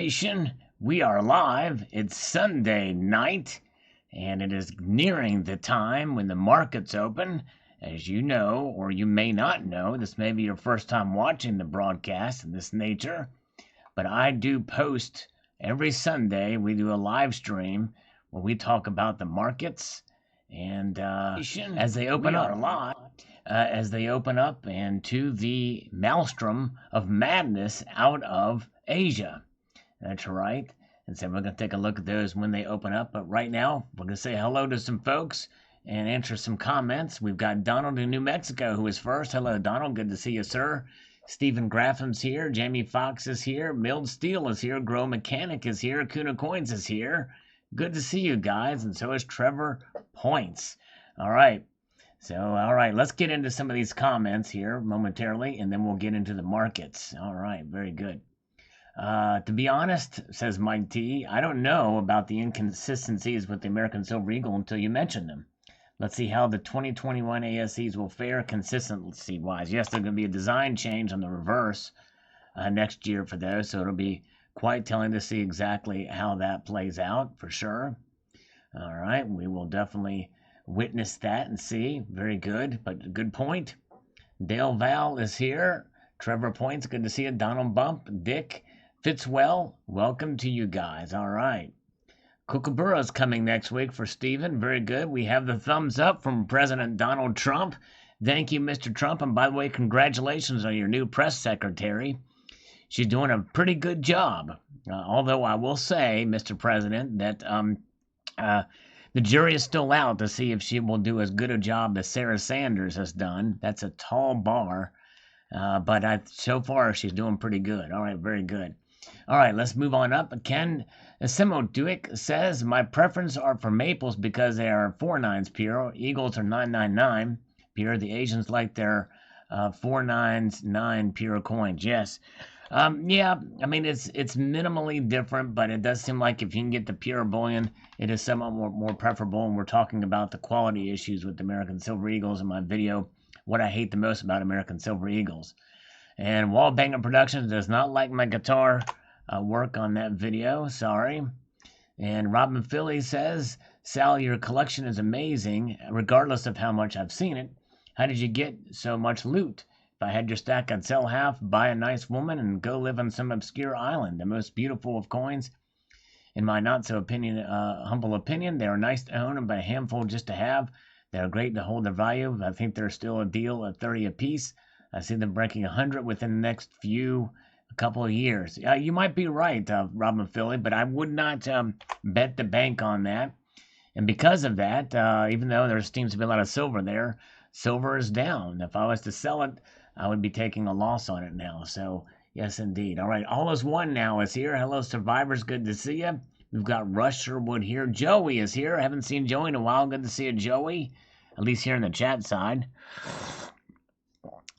Nation, we are live. It's Sunday night, and it is nearing the time when the markets open. As you know, or you may not know, this may be your first time watching the broadcast of this nature, but I do post every Sunday. We do a live stream where we talk about the markets and as they open up and to the maelstrom of madness out of Asia. That's right. And so we're going to take a look at those when they open up. But right now, we're going to say hello to some folks and answer some comments. We've got Donald in New Mexico who is first. Hello, Donald. Good to see you, sir. Stephen Grafham's here. Jamie Fox is here. Milled Steel is here. Grow Mechanic is here. Kuna Coins is here. Good to see you guys. And so is Trevor Points. All right. So, all right, let's get into some of these comments here momentarily, and then we'll get into the markets. All right, very good. To be honest, says Mike T, I don't know about the inconsistencies with the American Silver Eagle until you mention them. Let's see how the 2021 ASEs will fare consistency-wise. Yes, there's going to be a design change on the reverse next year for those, so it'll be quite telling to see exactly how that plays out for sure. All right, we will definitely witness that and see. Very good, but good point. Dale Val is here. Trevor Points, good to see you. Donald Bump, Dick Fitzwell, welcome to you guys. All right. Kookaburra's coming next week for Stephen. Very good. We have the thumbs up from President Donald Trump. Thank you, Mr. Trump. And by the way, congratulations on your new press secretary. She's doing a pretty good job. Although I will say, Mr. President, that the jury is still out to see if she will do as good a job as Sarah Sanders has done. That's a tall bar. But so far, she's doing pretty good. All right, very good. All right, let's move on up. Ken Simoduic says, my preference are for maples because they are 4.9s pure. Eagles are 9.99 pure. The Asians like their 4.9 pure coins. Yes. Yeah, I mean, it's minimally different, but it does seem like if you can get the pure bullion, it is somewhat more preferable. And we're talking about the quality issues with American Silver Eagles in my video, what I hate the most about American Silver Eagles. And Wallbanger Productions does not like my guitar work on that video. Sorry. And Robin Philly says, Sal, your collection is amazing, regardless of how much I've seen it. How did you get so much loot? If I had your stack, I'd sell half, buy a nice woman, and go live on some obscure island. The most beautiful of coins. In my humble opinion, they are nice to own, but a handful just to have. They are great to hold their value. I think they're still a deal at 30 a piece. I see them breaking 100 within the next couple of years. You might be right, Robin Philly, but I would not bet the bank on that. And because of that, even though there seems to be a lot of silver there, silver is down. If I was to sell it, I would be taking a loss on it now. So, yes, indeed. All right, All Is One now is here. Hello, survivors. Good to see you. We've got Rush Sherwood here. Joey is here. I haven't seen Joey in a while. Good to see you, Joey. At least here in the chat side.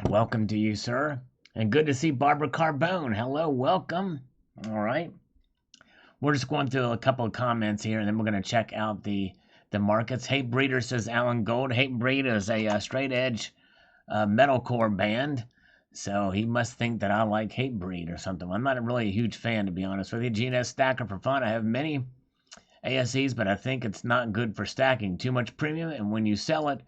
Welcome to you, sir. And good to see Barbara Carbone. Hello, welcome. All right. We're just going through a couple of comments here, and then we're going to check out the markets. Hate Breeder, says Alan Gold. Hate Breed is a straight edge metalcore band. So he must think that I like Hate Breed or something. I'm not really a huge fan, to be honest with you. GNS Stacker for fun. I have many ASEs, but I think it's not good for stacking. Too much premium, and when you sell it,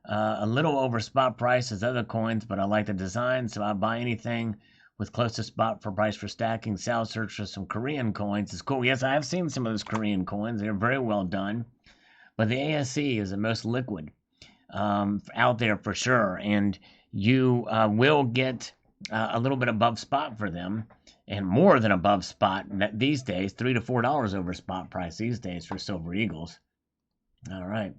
a little over spot price as other coins, but I like the design, so I buy anything with close to spot for price for stacking. Sal search for some Korean coins. It's cool. Yes, I have seen some of those Korean coins. They're very well done. But the ASE is the most liquid out there for sure, and you will get a little bit above spot for them, and more than above spot these days, $3 to $4 over spot price these days for Silver Eagles. All right.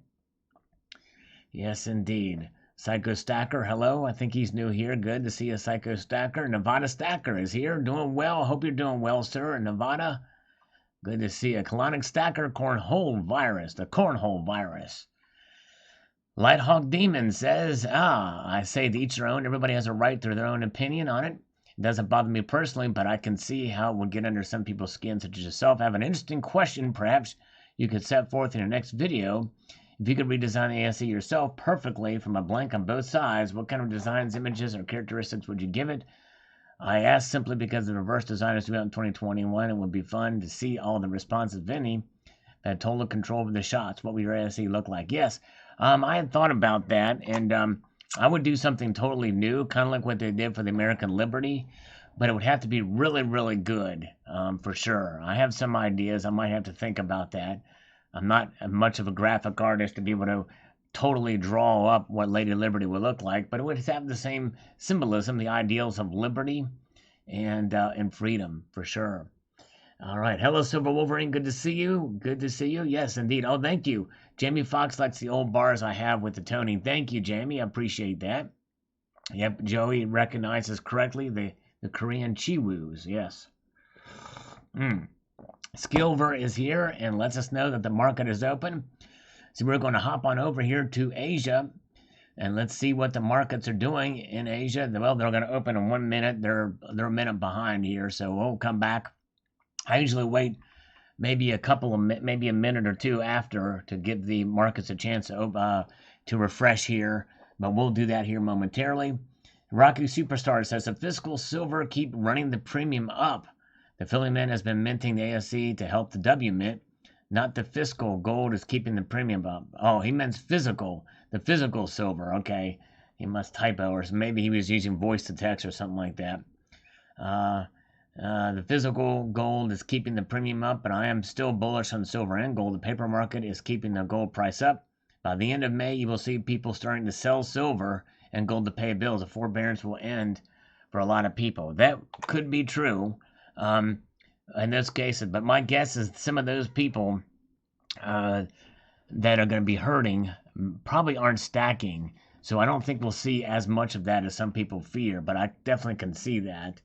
Yes, indeed. Psycho Stacker, hello. I think he's new here. Good to see you, Psycho Stacker. Nevada Stacker is here. Doing well. Hope you're doing well, sir. In Nevada. Good to see you. Colonic Stacker, Cornhole Virus. The Cornhole Virus. Lighthawk Demon says, I say to each their own. Everybody has a right to their own opinion on it. It doesn't bother me personally, but I can see how it would get under some people's skin, such as yourself. I have an interesting question. Perhaps you could set forth in your next video. If you could redesign the ASE yourself perfectly from a blank on both sides, what kind of designs, images, or characteristics would you give it? I asked simply because the reverse designers do it in 2021. It would be fun to see all the responses of any that total control over the shots. What would your ASC look like? Yes, I had thought about that, and I would do something totally new, kind of like what they did for the American Liberty, but it would have to be really, really good, for sure. I have some ideas. I might have to think about that. I'm not much of a graphic artist to be able to totally draw up what Lady Liberty would look like, but it would have the same symbolism, the ideals of liberty and freedom, for sure. All right. Hello, Silver Wolverine. Good to see you. Good to see you. Yes, indeed. Oh, thank you. Jamie Foxx likes the old bars I have with the toning. Thank you, Jamie. I appreciate that. Yep, Joey recognizes correctly the Korean chiwoos. Yes. Skilver is here and lets us know that the market is open. So we're going to hop on over here to Asia and let's see what the markets are doing in Asia. Well, they're going to open in 1 minute. They're a minute behind here, so we'll come back. I usually wait maybe maybe a minute or two after to give the markets a chance to refresh here, but we'll do that here momentarily. Rocky Superstar says the fiscal silver keep running the premium up. The Philly Mint has been minting the ASC to help the W Mint, not the fiscal. Gold is keeping the premium up. Oh, he meant physical. The physical silver. Okay, he must typo, or maybe he was using voice to text or something like that. The physical gold is keeping the premium up, but I am still bullish on silver and gold. The paper market is keeping the gold price up. By the end of May, you will see people starting to sell silver and gold to pay bills. The forbearance will end for a lot of people. That could be true in those cases, but my guess is some of those people that are going to be hurting probably aren't stacking. So I don't think we'll see as much of that as some people fear, but I definitely can see that.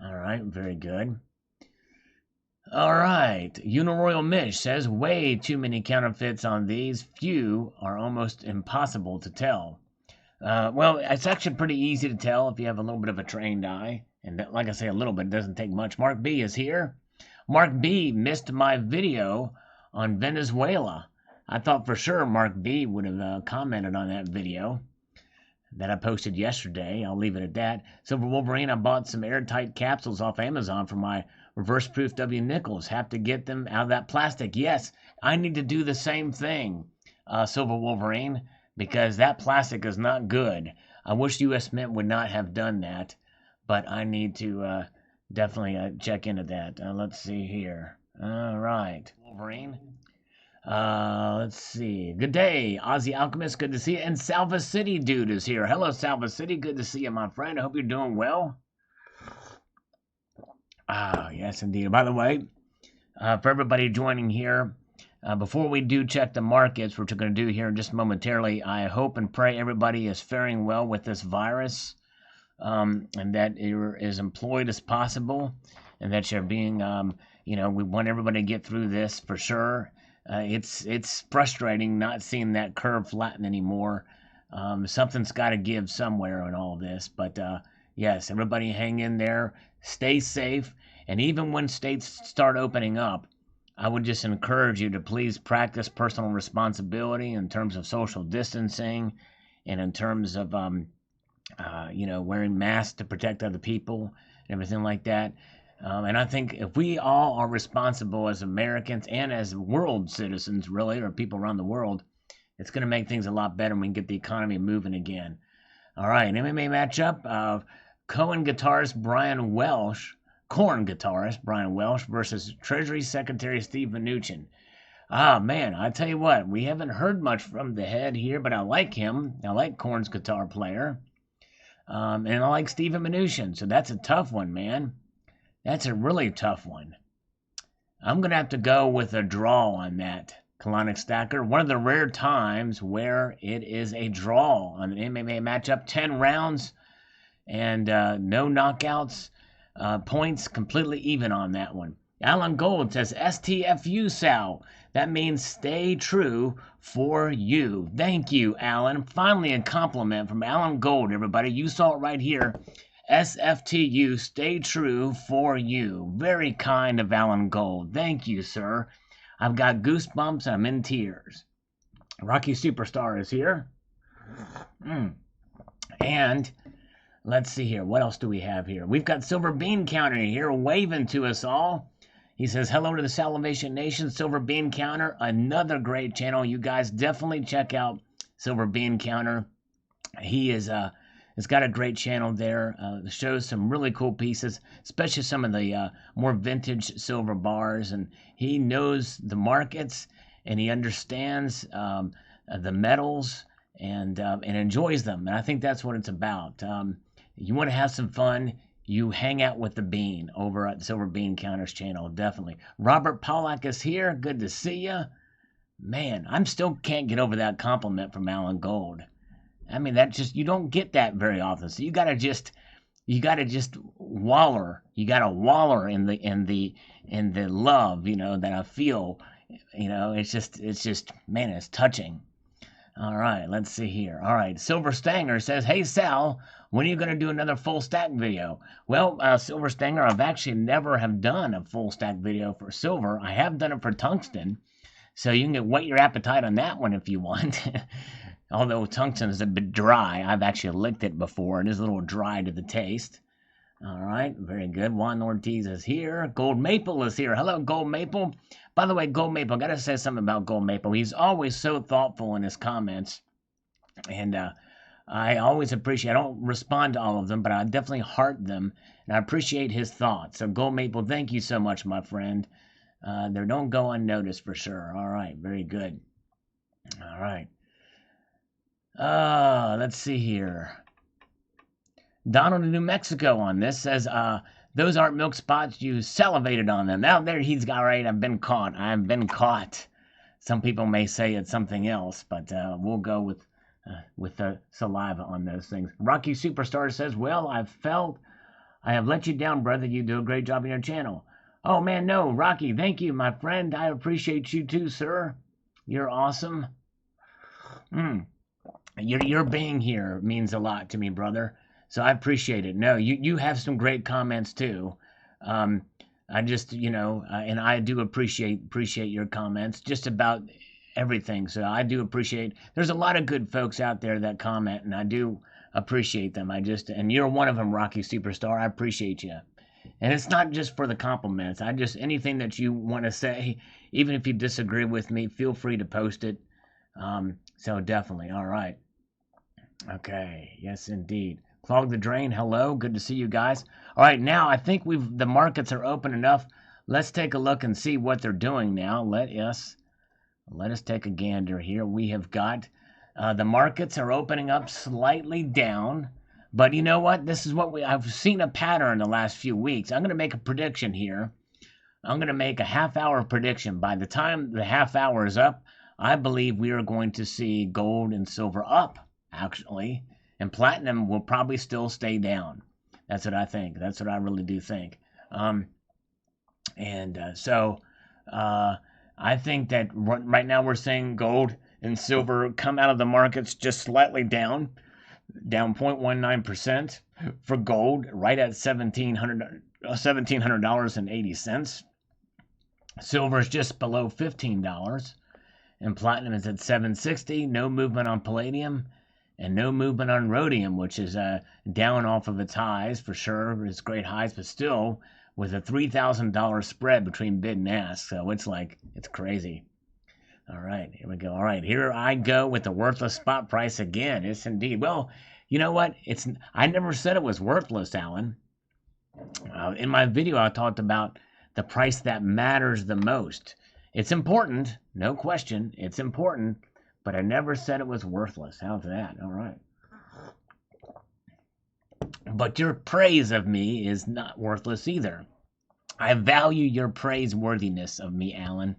All right, very good. All right, Uniroyal Mish says way too many counterfeits on these. Few are almost impossible to tell. Well, it's actually pretty easy to tell if you have a little bit of a trained eye. And like I say, a little bit doesn't take much. Mark B is here. Mark B missed my video on Venezuela. I thought for sure Mark B would have commented on that video that I posted yesterday. I'll leave it at that. Silver Wolverine, I bought some airtight capsules off Amazon for my reverse proof W nickels. Have to get them out of that plastic. Yes, I need to do the same thing, Silver Wolverine, because that plastic is not good. I wish US Mint would not have done that, but I need to definitely check into that. Let's see here. All right, Wolverine. Let's see. Good day, Aussie Alchemist. Good to see you. And Salva City Dude is here. Hello, Salva City. Good to see you, my friend. I hope you're doing well. Yes, indeed. By the way, for everybody joining here, before we do check the markets, which we're going to do here in just momentarily, I hope and pray everybody is faring well with this virus, and that you're as employed as possible, and that you're being, we want everybody to get through this for sure. It's frustrating not seeing that curve flatten anymore. Something's got to give somewhere in all this. But yes, everybody hang in there, stay safe, and even when states start opening up, I would just encourage you to please practice personal responsibility in terms of social distancing and in terms of wearing masks to protect other people and everything like that. And I think if we all are responsible as Americans and as world citizens, really, or people around the world, it's going to make things a lot better and we can get the economy moving again. All right, MMA matchup. Corn guitarist Brian Welsh versus Treasury Secretary Steve Mnuchin. Man, I tell you what, we haven't heard much from the head here, but I like him. I like Korn's guitar player. And I like Steven Mnuchin, so that's a tough one, man. That's a really tough one. I'm going to have to go with a draw on that, Colonic Stacker. One of the rare times where it is a draw on an MMA matchup. 10 rounds and no knockouts. Points completely even on that one. Alan Gold says, STFU, Sal. That means stay true for you. Thank you, Alan. Finally, a compliment from Alan Gold, everybody. You saw it right here. SFTU, stay true for you. Very kind of Alan Gold. Thank you, sir. I've got goosebumps and I'm in tears. Rocky Superstar is here. And Let's see here. What else do we have here? We've got Silver Bean Counter here waving to us all. He says, hello to the Salivation Nation, Silver Bean Counter. Another great channel. You guys definitely check out Silver Bean Counter. He is has got a great channel there. Shows some really cool pieces, especially some of the more vintage silver bars. And he knows the markets and he understands the metals and enjoys them. And I think that's what it's about. You want to have some fun, you hang out with the Bean over at Silver Bean Counter's channel, definitely. Robert Pollack is here. Good to see you. Man, I'm still can't get over that compliment from Alan Gold. I mean, that just, you don't get that very often. So you gotta just waller. You gotta waller in the love, that I feel. It's just, man, it's touching. All right, let's see here. All right, Silver Stanger says, hey, Sal, when are you going to do another full stack video? Well, Silver Stanger, I've actually never have done a full stack video for silver. I have done it for tungsten, so you can whet your appetite on that one if you want. Although tungsten is a bit dry. I've actually licked it before. It is a little dry to the taste. All right, very good. Juan Ortiz is here. Gold Maple is here. Hello, Gold Maple. By the way, Gold Maple, I got to say something about Gold Maple. He's always so thoughtful in his comments. And I always appreciate, I don't respond to all of them, but I definitely heart them. And I appreciate his thoughts. So, Gold Maple, thank you so much, my friend. They don't go unnoticed for sure. All right, very good. All right. Let's see here. Donald in New Mexico on this says, those aren't milk spots, you salivated on them. Now there he's got right, I've been caught. Some people may say it's something else, but we'll go with the saliva on those things. Rocky Superstar says, well, I have let you down, brother. You do a great job on your channel. Oh man, no, Rocky, thank you, my friend. I appreciate you too, sir. You're awesome. Your being here means a lot to me, brother. So I appreciate it. No, you have some great comments too. I just, and I do appreciate your comments just about everything. So I do appreciate, there's a lot of good folks out there that comment and I do appreciate them. And you're one of them, Rocky Superstar. I appreciate you. And it's not just for the compliments. Anything that you want to say, even if you disagree with me, feel free to post it. So definitely. All right. Okay. Yes, indeed. Clog the Drain, hello. Good to see you guys. All right, now I think the markets are open enough. Let's take a look and see what they're doing now. Let us take a gander here. We have got the markets are opening up slightly down, but you know what? This is what I've seen a pattern the last few weeks. I'm going to make a prediction here. I'm going to make a half-hour prediction. By the time the half hour is up, I believe we are going to see gold and silver up, actually. And platinum will probably still stay down. That's what I think. That's what I really do think. So I think that right now we're seeing gold and silver come out of the markets just slightly down 0.19% for gold, right at $1,700.80. Silver is just below $15, and platinum is at $760. No movement on palladium. And no movement on rhodium, which is down off of its highs for sure. It's great highs, but still with a $3,000 spread between bid and ask. So it's crazy. All right, here we go. All right, here I go with the worthless spot price again. Yes, indeed. Well, you know what? I never said it was worthless, Alan. In my video, I talked about the price that matters the most. It's important, no question. It's important. But I never said it was worthless. How's that? All right. But your praise of me is not worthless either. I value your praiseworthiness of me, Alan.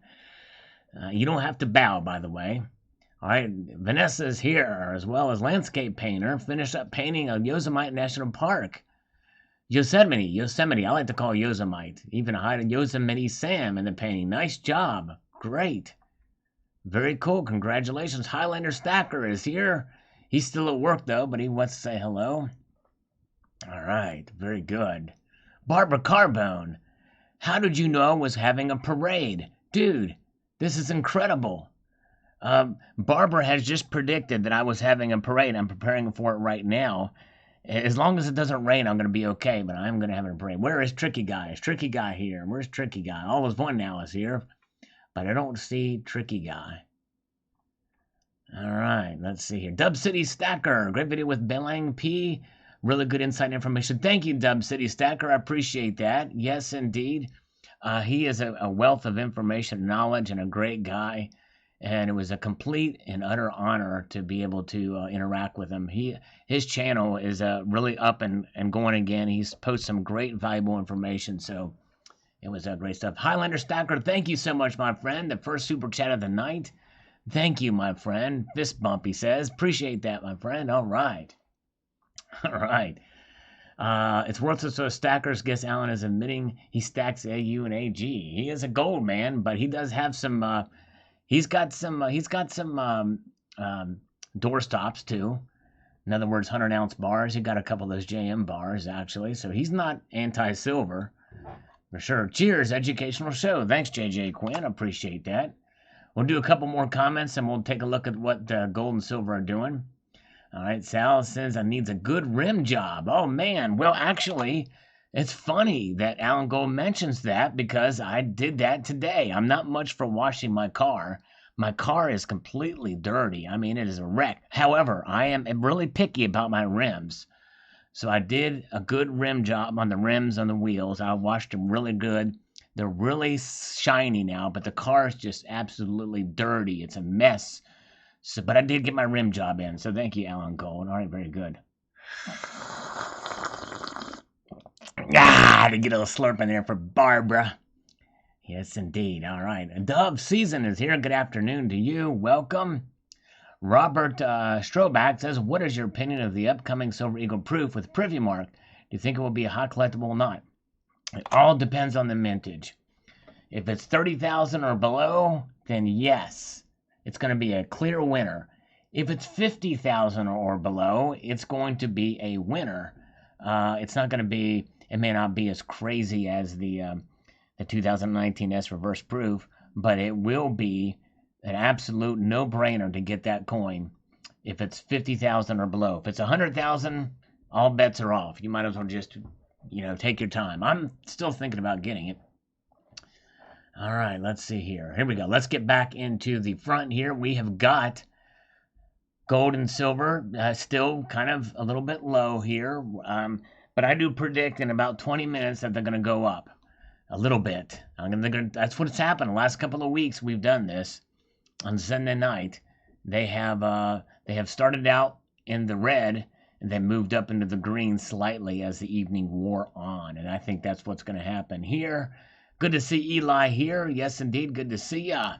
You don't have to bow, by the way. All right. Vanessa is here, as well as landscape painter. Finished up painting a Yosemite National Park. Yosemite. I like to call Yosemite. Even hide Yosemite Sam in the painting. Nice job. Great. Very cool. Congratulations. Highlander Stacker is here. He's still at work, though, but he wants to say hello. All right. Very good. Barbara Carbone. How did you know I was having a parade? Dude, this is incredible. Barbara has just predicted that I was having a parade. I'm preparing for it right now. As long as it doesn't rain, I'm going to be okay, but I'm going to have a break. Where is Tricky Guy? Is Tricky Guy here? Where's Tricky Guy? All is one now is here, but I don't see Tricky Guy. All right, let's see here. Dub City Stacker, great video with Belang P. Really good insight and information. Thank you, Dub City Stacker. I appreciate that. Yes, indeed. He is a wealth of information, knowledge, and a great guy. And it was a complete and utter honor to be able to interact with him. His channel is really up and going again. He's posted some great, valuable information. So it was great stuff. Highlander Stacker, thank you so much, my friend. The first super chat of the night. Thank you, my friend. Fist bump, he says. Appreciate that, my friend. All right. All right. It's worthless so stackers. Guess Alan is admitting he stacks AU and AG. He is a gold man, but he does have some. He's got some door stops too. In other words, 100-ounce bars. He got a couple of those JM bars actually, so he's not anti-silver for sure. Cheers, educational show. Thanks, JJ Quinn. Appreciate that. We'll do a couple more comments and we'll take a look at what gold and silver are doing. All right, Sal says I needs a good rim job. Oh, man. Well, actually, it's funny that Alan Gold mentions that because I did that today. I'm not much for washing my car. My car is completely dirty. I mean, it is a wreck. However, I am really picky about my rims. So I did a good rim job on the rims on the wheels. I washed them really good. They're really shiny now, but the car is just absolutely dirty. It's a mess. So, but I did get my rim job in, so thank you, Alan Gold. All right, very good. To get a little slurp in there for Barbara. Yes, indeed. All right. Dove Season is here. Good afternoon to you. Welcome. Robert Stroback says, what is your opinion of the upcoming Silver Eagle proof with Privy Mark? Do you think it will be a hot collectible or not? It all depends on the mintage. If it's 30,000 or below, then yes. It's going to be a clear winner. If it's 50,000 or below, it's going to be a winner. It's not going to be, it may not be as crazy as the 2019 S Reverse Proof, but it will be an absolute no-brainer to get that coin if it's 50,000 or below. If it's 100,000, all bets are off. You might as well just, take your time. I'm still thinking about getting it. All right, let's see here. Here we go. Let's get back into the front here. We have got gold and silver still kind of a little bit low here. But I do predict in about 20 minutes that they're going to go up a little bit. That's what's happened. The last couple of weeks we've done this. On Sunday night, they have started out in the red and then moved up into the green slightly as the evening wore on. And I think that's what's going to happen here. Good to see Eli here. Yes, indeed. Good to see ya.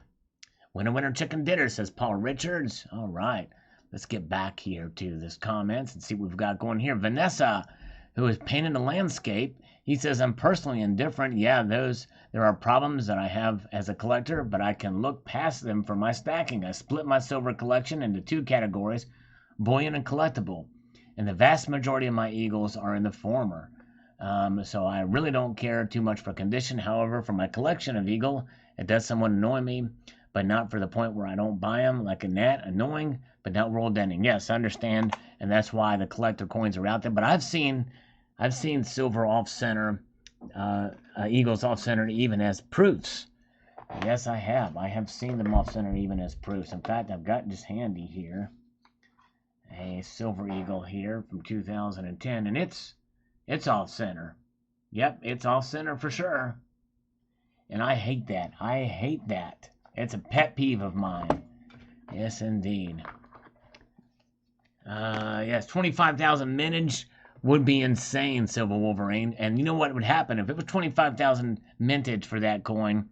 Winner, chicken dinner, says Paul Richards. All right. Let's get back here to this comments and see what we've got going here. Vanessa, who is painting the landscape, he says, I'm personally indifferent. Yeah, there are problems that I have as a collector, but I can look past them for my stacking. I split my silver collection into two categories, bullion and collectible. And the vast majority of my eagles are in the former. So I really don't care too much for condition. However, for my collection of eagle, it does somewhat annoy me, but not for the point where I don't buy them like a gnat. Annoying, but not world ending. Yes, I understand, and that's why the collector coins are out there. But I've seen silver off center, eagles off center even as proofs. Yes, I have. I have seen them off center even as proofs. In fact, I've got just handy here a silver eagle here from 2010, and it's off center. Yep, it's off center for sure. And I hate that. I hate that. It's a pet peeve of mine. Yes, indeed. Yes, 25,000 mintage would be insane, Silver Wolverine. And you know what would happen? If it was 25,000 mintage for that coin,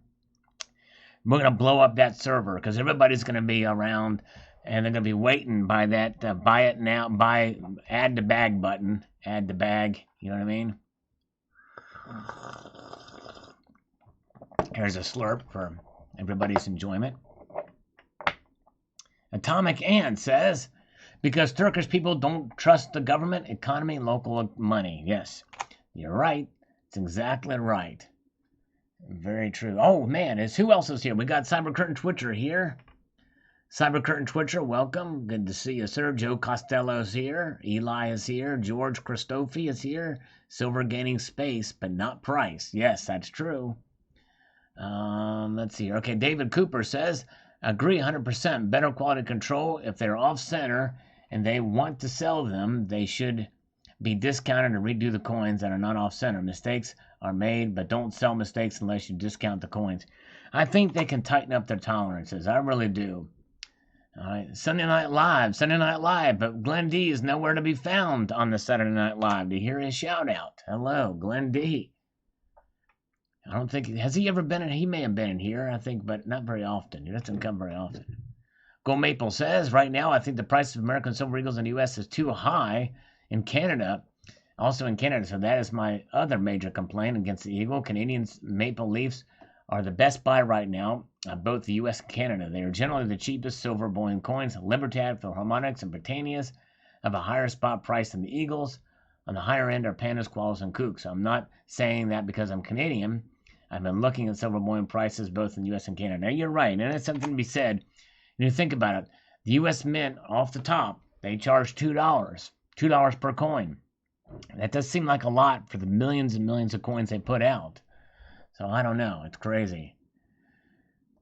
we're going to blow up that server because everybody's going to be around and they're going to be waiting by that buy it now, add to bag button. Add to bag, you know what I mean? Here's a slurp for everybody's enjoyment. Atomic Ant says, because Turkish people don't trust the government, economy, local money. Yes, you're right. It's exactly right. Very true. Oh, man, who else is here? We got Cyber Curtain Twitcher here. Cyber Curtain Twitcher, welcome. Good to see you, sir. Joe Costello's here. Eli is here. George Christofi is here. Silver gaining space, but not price. Yes, that's true. Let's see here. Okay, David Cooper says, agree 100%. Better quality control. If they're off center and they want to sell them, they should be discounted and redo the coins that are not off center. Mistakes are made, but don't sell mistakes unless you discount the coins. I think they can tighten up their tolerances. I really do. All right, Sunday Night Live, but Glenn D is nowhere to be found on the Saturday Night Live to hear his shout out. Hello, Glenn D. I don't think, has he ever been in, he may have been in here, I think, but not very often. He doesn't come very often. Go Maple says, right now, I think the price of American Silver Eagles in the U.S. is too high in Canada. Also in Canada, so that is my other major complaint against the Eagle. Canadian Maple Leafs are the best buy right now, both the U.S. and Canada. They are generally the cheapest silver bullion coins. Libertad, Philharmonics, and Britannias have a higher spot price than the Eagles. On the higher end are Pandas, Qualis, and Kooks. I'm not saying that because I'm Canadian. I've been looking at silver bullion prices both in the U.S. and Canada. Now, you're right, and it's something to be said. When you think about it, the U.S. Mint, off the top, they charge $2 per coin. That does seem like a lot for the millions and millions of coins they put out. So, I don't know. It's crazy.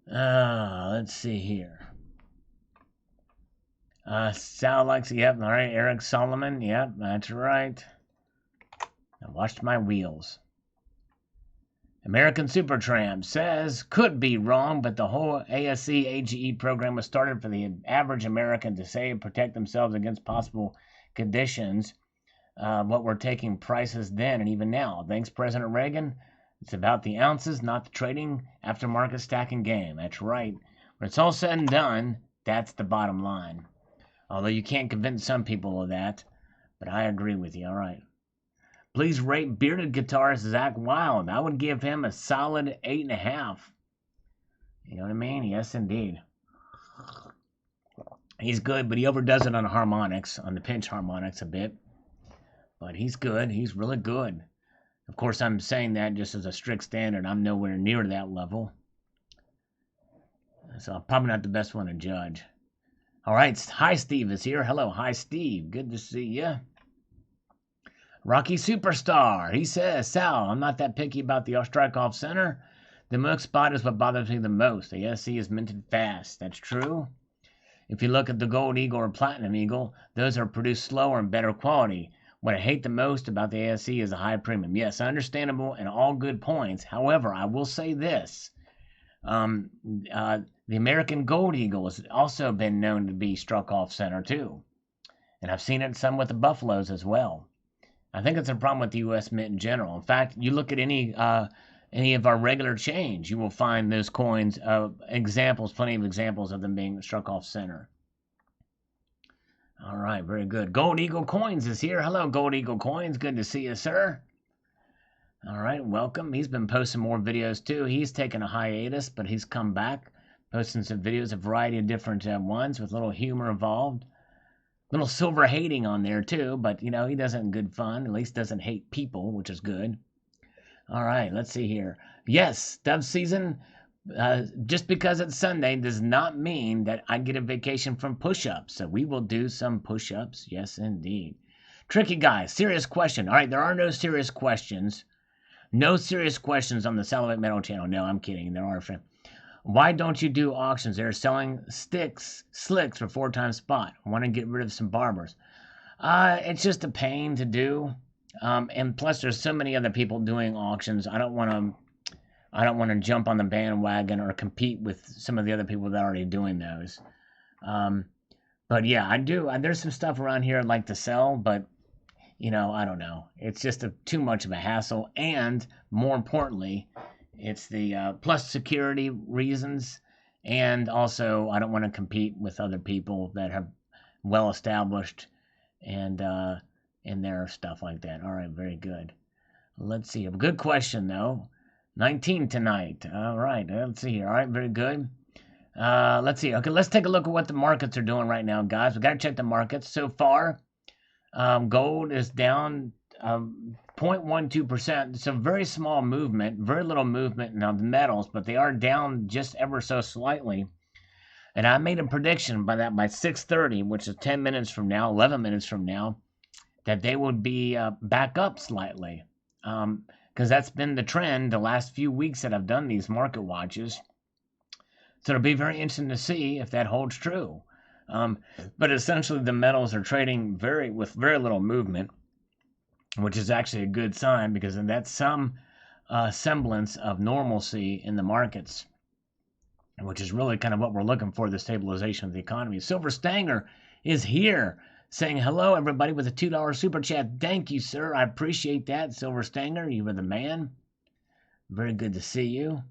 Let's see here. Sal likes, yep, all right. Eric Solomon, yep, that's right. I watched my wheels. American Supertramp says, could be wrong, but the whole ASE AGE program was started for the average American to save, protect themselves against possible conditions. What were taking prices then and even now. Thanks, President Reagan. It's about the ounces, not the trading aftermarket stacking game. That's right. When it's all said and done, that's the bottom line. Although you can't convince some people of that, but I agree with you. All right. Please rate bearded guitarist Zach Wild. I would give him a solid 8.5. You know what I mean? Yes, indeed. He's good, but he overdoes it on the harmonics, on the pinch harmonics a bit. But he's good. He's really good. Of course, I'm saying that just as a strict standard. I'm nowhere near that level. So I'm probably not the best one to judge. All right. Hi, Steve is here. Hello. Hi, Steve. Good to see you. Rocky Superstar, he says, Sal, I'm not that picky about the strike off center. The milk spot is what bothers me the most. The SC is minted fast. That's true. If you look at the Gold Eagle or Platinum Eagle, those are produced slower and better quality. What I hate the most about the ASC is the high premium. Yes, understandable and all good points. However, I will say this. The American Gold Eagle has also been known to be struck off center too. And I've seen it some with the Buffaloes as well. I think it's a problem with the U.S. Mint in general. In fact, you look at any of our regular change, you will find those coins, plenty of examples of them being struck off center. All right, very good. Gold Eagle Coins is here. Hello, Gold Eagle Coins. Good to see you, sir. All right, welcome. He's been posting more videos, too. He's taken a hiatus, but he's come back, posting some videos, a variety of different ones with a little humor involved. Little silver hating on there, too, but, you know, he does it in good fun. At least doesn't hate people, which is good. All right, let's see here. Yes, dove season, just because it's Sunday does not mean that I get a vacation from push-ups. So we will do some push-ups. Yes, indeed. Tricky guy, serious question. All right, there are no serious questions. No serious questions on the Salivate Metal channel. No, I'm kidding. There are. Why don't you do auctions? They're selling slicks for 4 times spot. I want to get rid of some barbers. It's just a pain to do. And plus there's so many other people doing auctions. I don't want to jump on the bandwagon or compete with some of the other people that are already doing those. But yeah, I do. There's some stuff around here I'd like to sell, but you know, I don't know. It's just too much of a hassle. And more importantly, it's the plus security reasons, and also I don't want to compete with other people that have well established and in their stuff like that. All right, very good. Let's see. A good question though. 19 tonight. All right, let's see here. All right, very good. Let's see. Okay, let's take a look at what the markets are doing right now, guys. We got to check the markets so far. Gold is down 0.12%. It's a very small movement, very little movement now the metals, but they are down just ever so slightly. And I made a prediction by 6:30, which is 10 minutes from now, 11 minutes from now, that they would be back up slightly. Because that's been the trend the last few weeks that I've done these market watches. So it'll be very interesting to see if that holds true. But essentially, the metals are trading with very little movement, which is actually a good sign because then that's some semblance of normalcy in the markets, which is really kind of what we're looking for, the stabilization of the economy. Silver Stanger is here saying hello, everybody, with a $2 super chat. Thank you, sir. I appreciate that, Silver Stanger. You were the man. Very good to see you.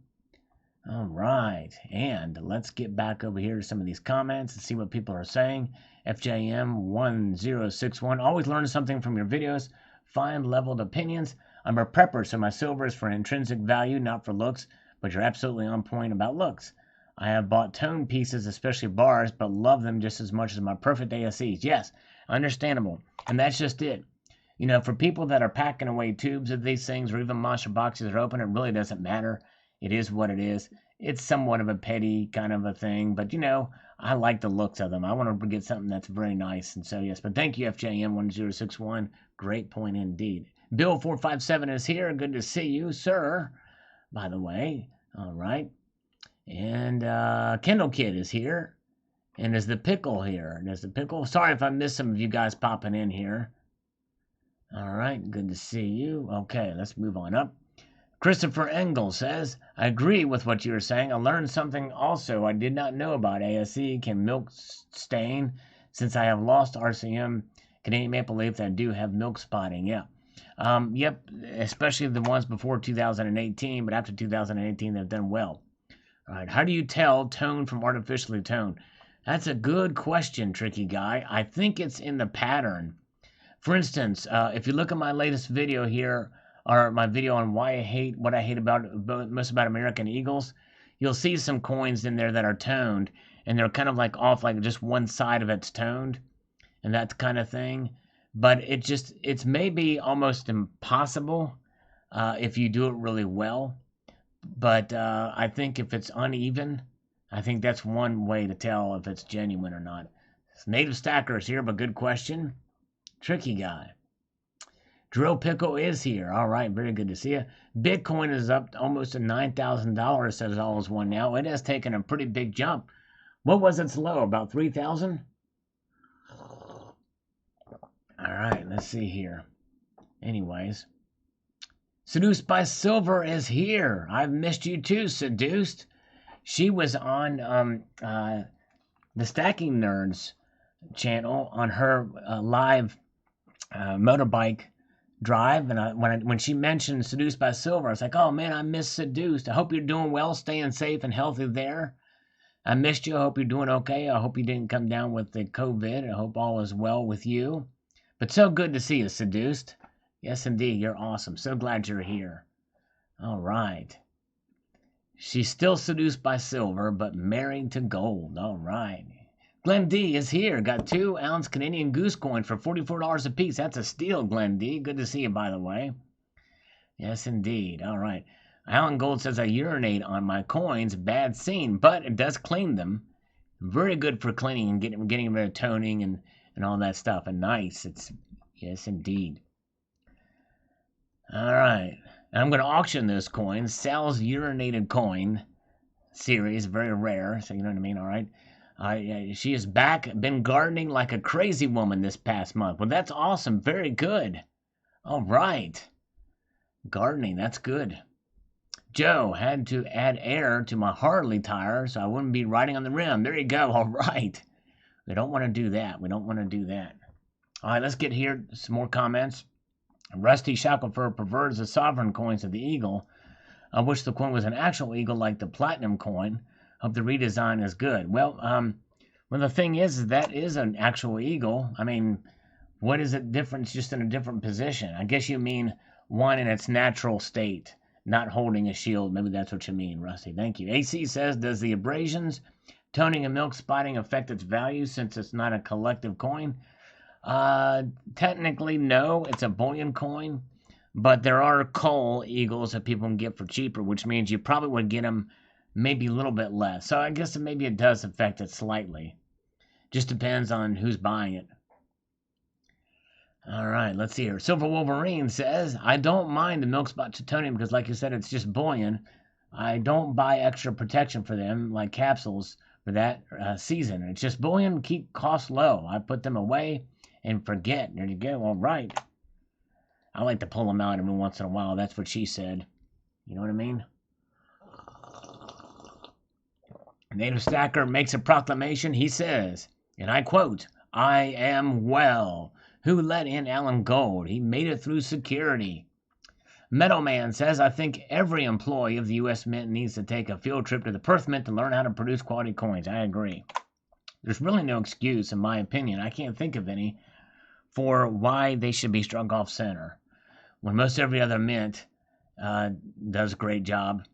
All right, and let's get back over here to some of these comments and see what people are saying. FJM1061, always learn something from your videos. Fine leveled opinions. I'm a prepper, so my silver is for intrinsic value, not for looks, but you're absolutely on point about looks. I have bought tone pieces, especially bars, but love them just as much as my perfect ASEs. Yes, understandable, and that's just it. You know, for people that are packing away tubes of these things or even monster boxes that are open, it really doesn't matter. It is what it is. It's somewhat of a petty kind of a thing, but you know, I like the looks of them. I want to get something that's very nice, and so yes. But thank you, FJM1061. Great point indeed. Bill457 is here. Good to see you, sir. By the way, all right. And Kendall Kid is here, and is the pickle here? And is the pickle? Sorry if I missed some of you guys popping in here. All right, good to see you. Okay, let's move on up. Christopher Engel says, I agree with what you were saying. I learned something also I did not know about ASE. Can milk stain? Since I have lost RCM, Canadian Maple Leaf, that do have milk spotting. Yeah. Yep, especially the ones before 2018, but after 2018, they've done well. All right, how do you tell tone from artificially toned? That's a good question, Tricky Guy. I think it's in the pattern. For instance, if you look at my latest video here, or my video on what I hate most about American Eagles, you'll see some coins in there that are toned, and they're kind of like off, like just one side of it's toned, and that kind of thing. But it's maybe almost impossible if you do it really well. But I think if it's uneven, I think that's one way to tell if it's genuine or not. Native Stacker is here, but good question. Tricky Guy. Drill Pickle is here. All right, very good to see you. Bitcoin is up almost to $9,000, says all is one now. It has taken a pretty big jump. What was its low? About 3,000? All right, let's see here. Anyways. Seduced by Silver is here. I've missed you too, Seduced. She was on the Stacking Nerds channel on her live motorbike drive, and when she mentioned Seduced by Silver, I was like, oh man, I miss Seduced. I hope you're doing well, staying safe and healthy there. I missed you. I hope you're doing okay. I hope you didn't come down with the COVID. I hope all is well with you. But so good to see you, Seduced. Yes, indeed, you're awesome. So glad you're here. All right. She's still seduced by silver, but married to gold. All right. Glenn D is here. Got 2-ounce Canadian Goose coin for $44 a piece. That's a steal, Glenn D. Good to see you, by the way. Yes, indeed. All right. Alan Gold says, I urinate on my coins. Bad scene, but it does clean them. Very good for cleaning and getting rid of toning and all that stuff. And nice. Yes, indeed. All right. And I'm going to auction those coins. Sal's urinated coin series. Very rare. So you know what I mean? All right. She is back, been gardening like a crazy woman this past month. Well, that's awesome. Very good. All right. Gardening, that's good. Joe had to add air to my Harley tire so I wouldn't be riding on the rim. There you go. All right. We don't want to do that. All right, let's get here some more comments. Rusty Shackleford prefers the sovereign coins of the eagle. I wish the coin was an actual eagle like the platinum coin. Hope the redesign is good. Well, the thing is that is an actual eagle. I mean, what is it different? It's just in a different position. I guess you mean one in its natural state, not holding a shield. Maybe that's what you mean, Rusty. Thank you. AC says, does the abrasions, toning, and milk spotting affect its value since it's not a collective coin? Technically, no. It's a bullion coin. But there are coal eagles that people can get for cheaper, which means you probably would get them maybe a little bit less. So I guess maybe it does affect it slightly. Just depends on who's buying it. All right, let's see here. Silver Wolverine says, I don't mind the milk spot Titanium because, like you said, it's just bullion. I don't buy extra protection for them, like capsules, for that season. It's just bullion, keep costs low. I put them away and forget. There you go. All right. I like to pull them out every once in a while. That's what she said. You know what I mean? Native Stacker makes a proclamation. He says, and I quote, I am well. Who let in Alan Gold? He made it through security. Metal Man says, I think every employee of the U.S. Mint needs to take a field trip to the Perth Mint to learn how to produce quality coins. I agree. There's really no excuse, in my opinion. I can't think of any for why they should be struck off center when most every other mint does a great job.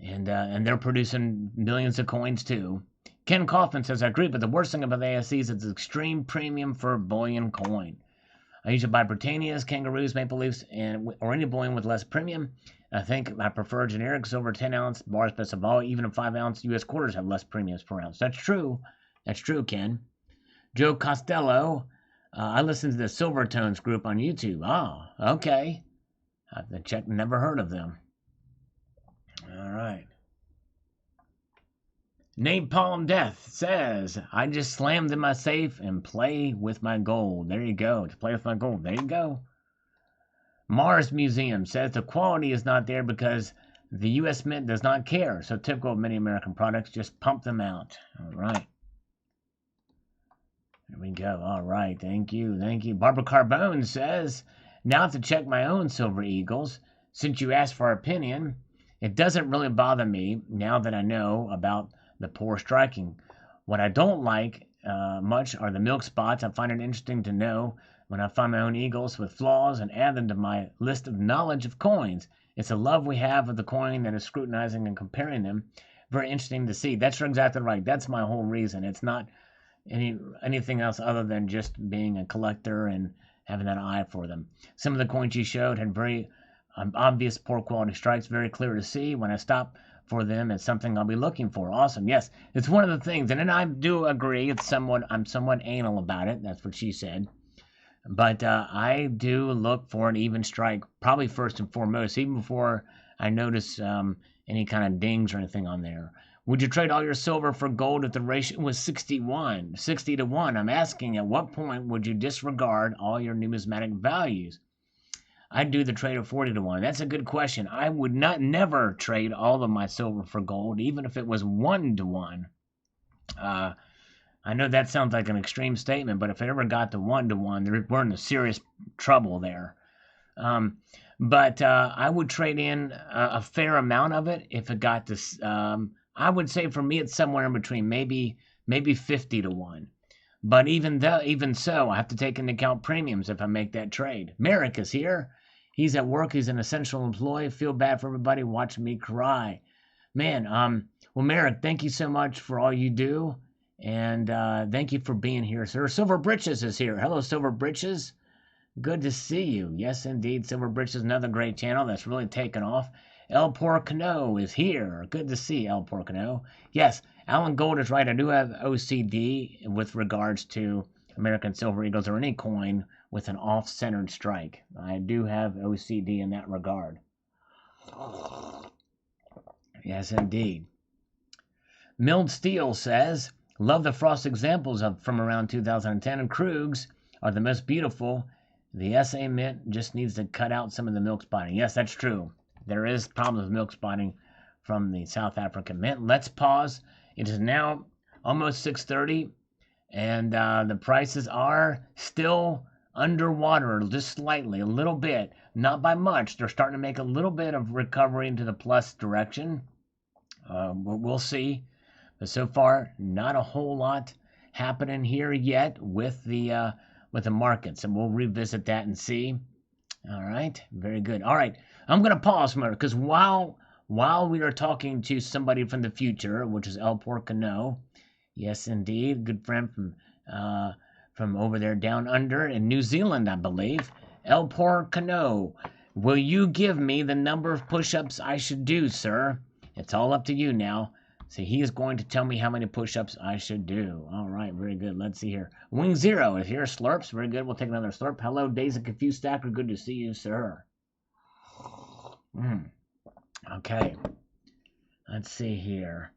And they're producing millions of coins too. Ken Kaufman says, I agree, but the worst thing about the ASC is its extreme premium for bullion coin. I usually buy Britannias, Kangaroos, Maple Leafs, or any bullion with less premium. I think I prefer generic silver 10-ounce bars best of all. Even 5-ounce U.S. quarters have less premiums per ounce. That's true. That's true, Ken. Joe Costello, I listen to the Silvertones group on YouTube. Oh, okay. I have to check. Never heard of them. All right. Napalm Death says, I just slammed in my safe and play with my gold. There you go. To play with my gold. There you go. Mars Museum says the quality is not there because the U.S. Mint does not care. So typical of many American products, just pump them out. All right. There we go. All right. Thank you. Thank you. Barbara Carbone says, now I have to check my own Silver Eagles. Since you asked for our opinion, it doesn't really bother me now that I know about the poor striking. What I don't like much are the milk spots. I find it interesting to know when I find my own eagles with flaws and add them to my list of knowledge of coins. It's a love we have of the coin that is scrutinizing and comparing them. Very interesting to see. That's exactly right. That's my whole reason. It's not anything else other than just being a collector and having that eye for them. Some of the coins you showed had very obvious poor quality strikes, very clear to see. When I stop for them, it's something I'll be looking for. Awesome. Yes, it's one of the things, and then I do agree. I'm somewhat anal about it. That's what she said. But I do look for an even strike, probably first and foremost, even before I notice any kind of dings or anything on there. Would you trade all your silver for gold if the ratio was 60 to 1? I'm asking, at what point would you disregard all your numismatic values? I'd do the trade of 40 to 1. That's a good question. I would never trade all of my silver for gold, even if it was 1 to 1. I know that sounds like an extreme statement, but if it ever got to 1 to 1, we're in serious trouble there. But I would trade in a fair amount of it if it got to. I would say for me, it's somewhere in between, maybe 50 to 1. But even so, I have to take into account premiums if I make that trade. Merrick is here. He's at work. He's an essential employee. Feel bad for everybody watching me cry. Man, well, Merrick, thank you so much for all you do. And thank you for being here, sir. Silver Britches is here. Hello, Silver Britches. Good to see you. Yes, indeed. Silver Britches, another great channel that's really taken off. El Porcano is here. Good to see El Porcano. Yes, Alan Gold is right. I do have OCD with regards to American Silver Eagles or any coin with an off-centered strike. I do have OCD in that regard. Yes, indeed. Milled Steel says, love the frost examples from around 2010, and Krugs are the most beautiful. The SA Mint just needs to cut out some of the milk spotting. Yes, that's true. There is problems with milk spotting from the South African Mint. Let's pause. It is now almost 6:30, and the prices are still underwater, just slightly, a little bit, not by much. They're starting to make a little bit of recovery into the plus direction. We'll see. But so far, not a whole lot happening here yet with the markets, and we'll revisit that and see. All right, very good. All right, I'm going to pause for a because while we are talking to somebody from the future, which is El Porcano, yes, indeed, good friend from over there down under in New Zealand, I believe. El Porcano, will you give me the number of push-ups I should do, sir? It's all up to you now. So he is going to tell me how many push-ups I should do. All right, very good. Let's see here. Wing Zero is here. Slurps, very good. We'll take another slurp. Hello, Days of Confused Stacker. Good to see you, sir. Okay. Let's see here.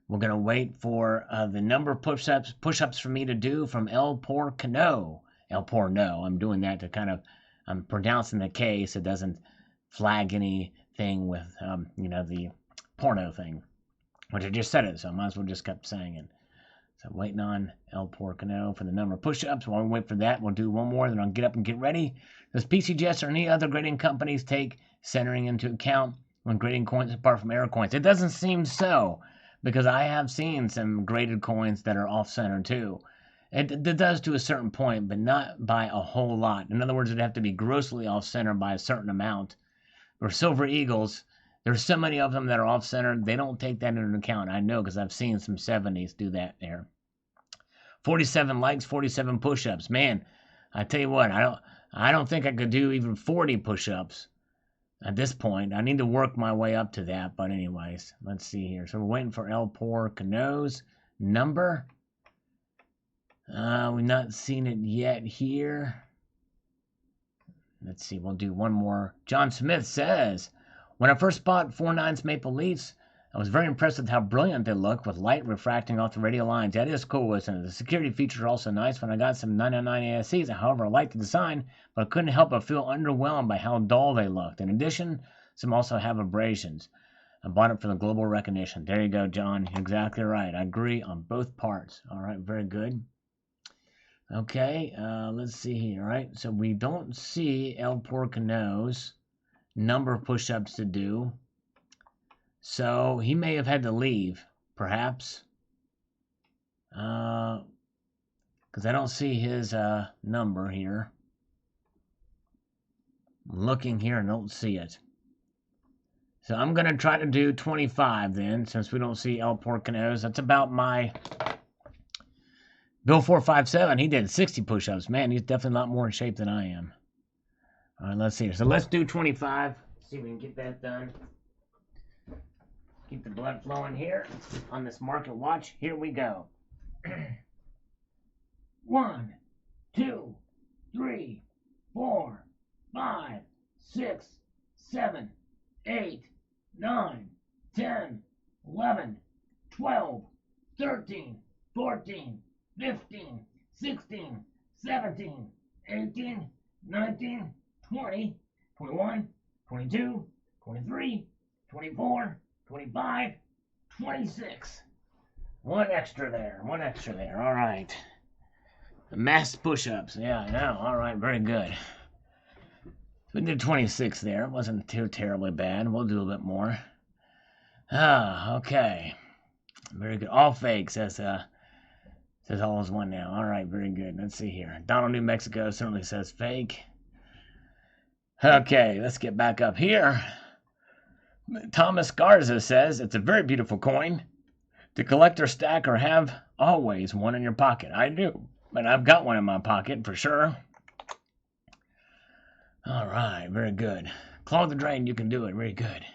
We're going to wait for the number of push-ups for me to do from El Porcano. El Porno. I'm doing that to kind of, I'm pronouncing the K so it doesn't flag anything with, the porno thing. Which I just said it, so I might as well just kept saying it. So I'm waiting on El Porcano for the number of push-ups. While we wait for that, we'll do one more, then I'll get up and get ready. Does PCGS or any other grading companies take centering into account when grading coins apart from error coins? It doesn't seem so, because I have seen some graded coins that are off-center too. It does to a certain point, but not by a whole lot. In other words, it'd have to be grossly off-center by a certain amount. For Silver Eagles, there's so many of them that are off-center, they don't take that into account. I know because I've seen some 70s do that there. 47 likes, 47 push-ups. Man, I tell you what, I don't think I could do even 40 push-ups at this point. I need to work my way up to that. But anyways, let's see here. So we're waiting for El Porcano's number. We've not seen it yet here. Let's see, we'll do one more. John Smith says, when I first bought 4/9 Maple Leafs, I was very impressed with how brilliant they look with light refracting off the radial lines. That is cool, isn't it? The security features are also nice. When I got some 999 ASCs, however, I liked the design, but I couldn't help but feel underwhelmed by how dull they looked. In addition, some also have abrasions. I bought it for the global recognition. There you go, John. You're exactly right. I agree on both parts. All right, very good. Okay, let's see here. All right, so we don't see El Porcano's number of push-ups to do. So he may have had to leave, perhaps. Because I don't see his number here. I'm looking here and don't see it. So I'm going to try to do 25 then, since we don't see El Porcano's. That's about my... Bill 457, he did 60 push-ups. Man, he's definitely a lot more in shape than I am. All right, let's see. So let's do 25. See if we can get that done. Keep the blood flowing here on this market watch. Here we go. 1, 2, 3, 4, 5, 6, 7, 8, 9, 10, 11, 12, 13, 14, 15, 16, 17, 18, 19, 20, 21, 22, 23, 24, 25, 26. One extra there. All right. The masked push-ups. Yeah, I know. All right, very good. We did 26 there. It wasn't too terribly bad. We'll do a little bit more. Okay. Very good. All fake, says all is one now. All right, very good. Let's see here. Donald, New Mexico certainly says fake. Okay, let's get back up here. Thomas Garza says, it's a very beautiful coin to collect or stack or have always one in your pocket. I do, but I've got one in my pocket for sure. All right, very good. Clog the drain, you can do it. Very good.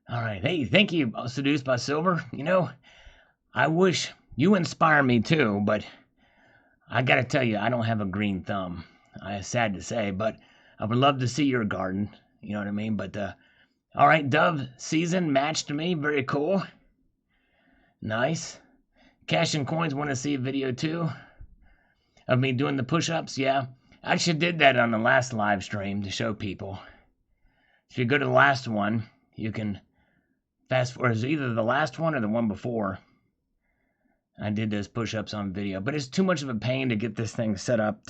All right, hey, thank you, Seduced by Silver. You know, I wish you inspire me too, but I gotta tell you, I don't have a green thumb. It's sad to say, but I would love to see your garden. You know what I mean? But, all right, Dove season matched me. Very cool. Nice. Cash and Coins want to see a video too of me doing the push-ups. Yeah, I actually did that on the last live stream to show people. If you go to the last one, you can fast forward. It's either the last one or the one before. I did those push-ups on video, but it's too much of a pain to get this thing set up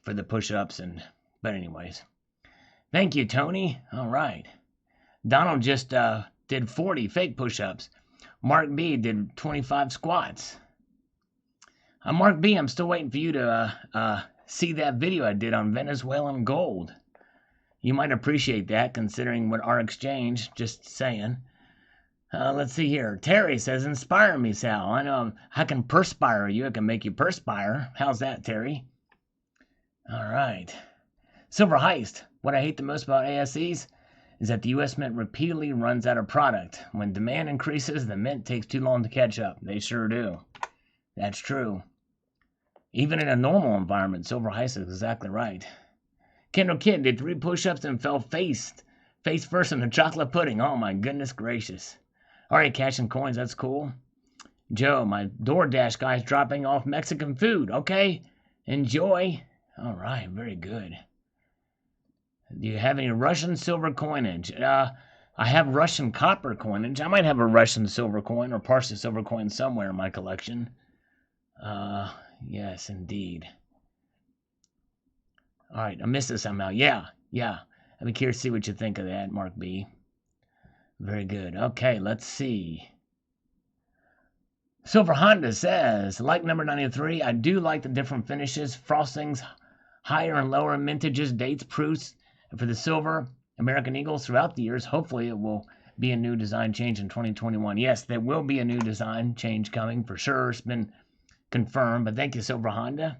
for the push-ups. But anyways, thank you, Tony. All right. Donald just did 40 fake push-ups. Mark B did 25 squats. Mark B, I'm still waiting for you to see that video I did on Venezuelan gold. You might appreciate that, considering what our exchange, just saying. Let's see here. Terry says, inspire me, Sal. I know I can perspire you. I can make you perspire. How's that, Terry? All right. Silver Heist. What I hate the most about ASEs is that the U.S. Mint repeatedly runs out of product. When demand increases, the Mint takes too long to catch up. They sure do. That's true. Even in a normal environment, Silver Heist is exactly right. Kendall Kid did 3 push-ups and fell face first in the chocolate pudding. Oh my goodness gracious. Alright, cash and coins, that's cool. Joe, my DoorDash guy's dropping off Mexican food. Okay, enjoy. Alright, very good. Do you have any Russian silver coinage? I have Russian copper coinage. I might have a Russian silver coin or partially silver coin somewhere in my collection. Yes, indeed. Alright, I missed it somehow. Yeah. I'd be curious to see what you think of that, Mark B. Very good. Okay, let's see. Silver Honda says, like number 93, I do like the different finishes, frostings, higher and lower mintages, dates, proofs for the silver American Eagles throughout the years. Hopefully it will be a new design change in 2021. Yes, there will be a new design change coming for sure. It's been confirmed, but thank you, Silver Honda,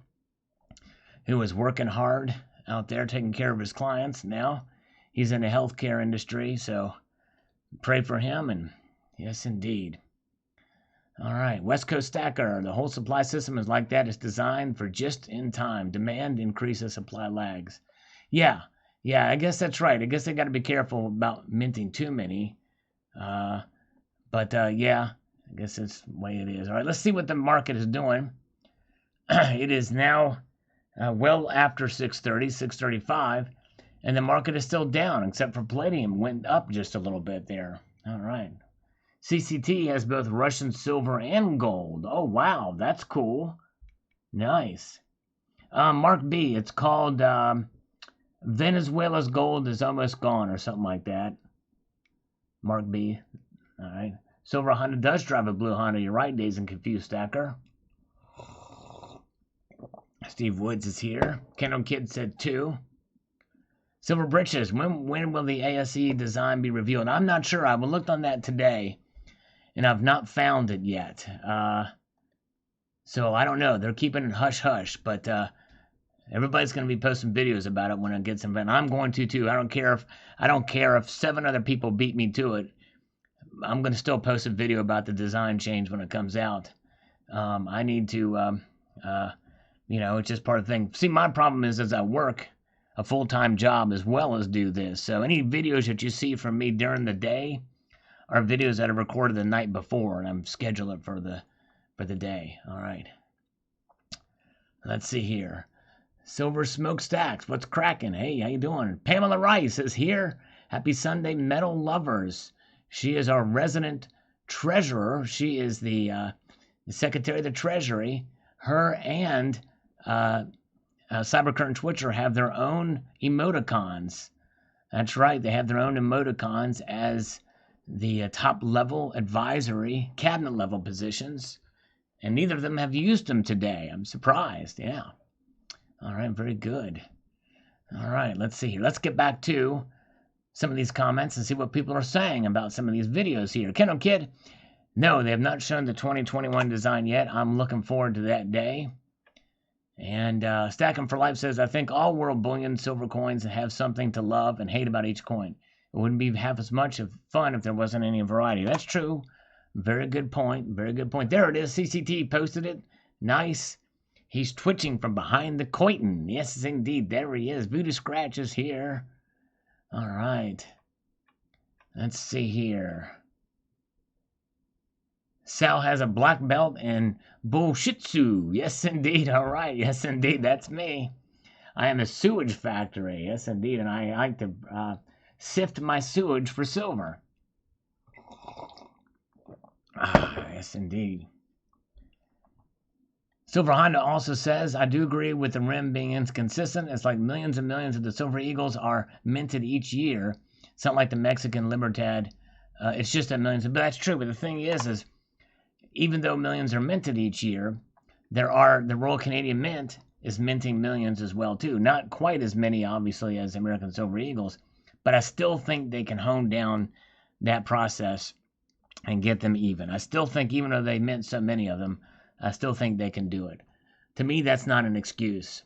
who is working hard out there taking care of his clients. Now he's in the healthcare industry, so pray for him, and yes, indeed. All right, West Coast Stacker. The whole supply system is like that. It's designed for just in time. Demand increases, supply lags. Yeah, I guess that's right. I guess they got to be careful about minting too many. Yeah, I guess that's the way it is. All right, let's see what the market is doing. It is now well after 6:30, 6:35, and the market is still down, except for palladium went up just a little bit there. All right. CCT has both Russian silver and gold. Oh, wow, that's cool. Nice. Mark B, it's called Venezuela's gold is almost gone or something like that. Mark B. All right. Silver Honda does drive a blue Honda. You're right, Dazed and Confused Stacker. Steve Woods is here. Kendall Kid said 2. Silver Britches, when will the ASE design be revealed? I'm not sure. I looked on that today, and I've not found it yet. So I don't know. They're keeping it hush-hush, but everybody's going to be posting videos about it when it gets invented. I'm going to, too. I don't care if 7 other people beat me to it. I'm going to still post a video about the design change when it comes out. I need to, it's just part of the thing. See, my problem is I work a full-time job as well as do this. So any videos that you see from me during the day are videos that I recorded the night before, and I'm scheduling for the day. All right. Let's see here. Silver Smokestacks, what's cracking? Hey, how you doing? Pamela Rice is here. Happy Sunday, metal lovers. She is our resident treasurer. She is the Secretary of the Treasury. Her and Cybercurrent Twitcher have their own emoticons. That's right, they have their own emoticons as the top-level advisory, cabinet-level positions, and neither of them have used them today. I'm surprised, yeah. All right, very good. All right, let's see here. Let's get back to some of these comments and see what people are saying about some of these videos here. Kendall Kid, no, they have not shown the 2021 design yet. I'm looking forward to that day. And Stacking for Life says, I think all world bullion silver coins have something to love and hate about each coin. It wouldn't be half as much of fun if there wasn't any variety. That's true. Very good point. Very good point. There it is. CCT posted it. Nice. He's twitching from behind the curtain. Yes, indeed. There he is. Voodoo Scratch is here. All right. Let's see here. Sal has a black belt in Bullshitsu. Yes, indeed. All right. Yes, indeed. That's me. I am a sewage factory. Yes, indeed. And I like to sift my sewage for silver. Yes, indeed. Silver Honda also says, I do agree with the rim being inconsistent. It's like millions and millions of the Silver Eagles are minted each year. It's not like the Mexican Libertad. It's just that millions. But that's true. But the thing is even though millions are minted each year, the Royal Canadian Mint is minting millions as well, too. Not quite as many, obviously, as American Silver Eagles. But I still think they can hone down that process and get them even. I still think, even though they mint so many of them, I still think they can do it. To me, that's not an excuse.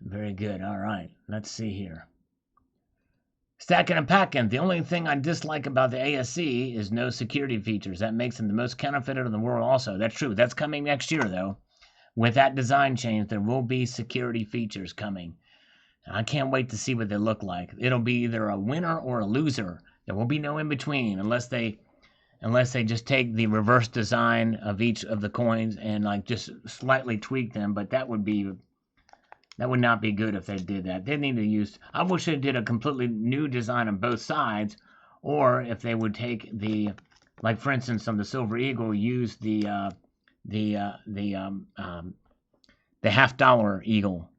Very good. All right. Let's see here. Stacking and packing. The only thing I dislike about the ASC is no security features. That makes them the most counterfeited in the world also. That's true. That's coming next year, though. With that design change, there will be security features coming. I can't wait to see what they look like. It'll be either a winner or a loser. There will be no in between unless they just take the reverse design of each of the coins and like just slightly tweak them. But that would not be good if they did that. They need to use. I wish they did a completely new design on both sides, or if they would take the, like for instance, on the Silver Eagle, use the $half eagle.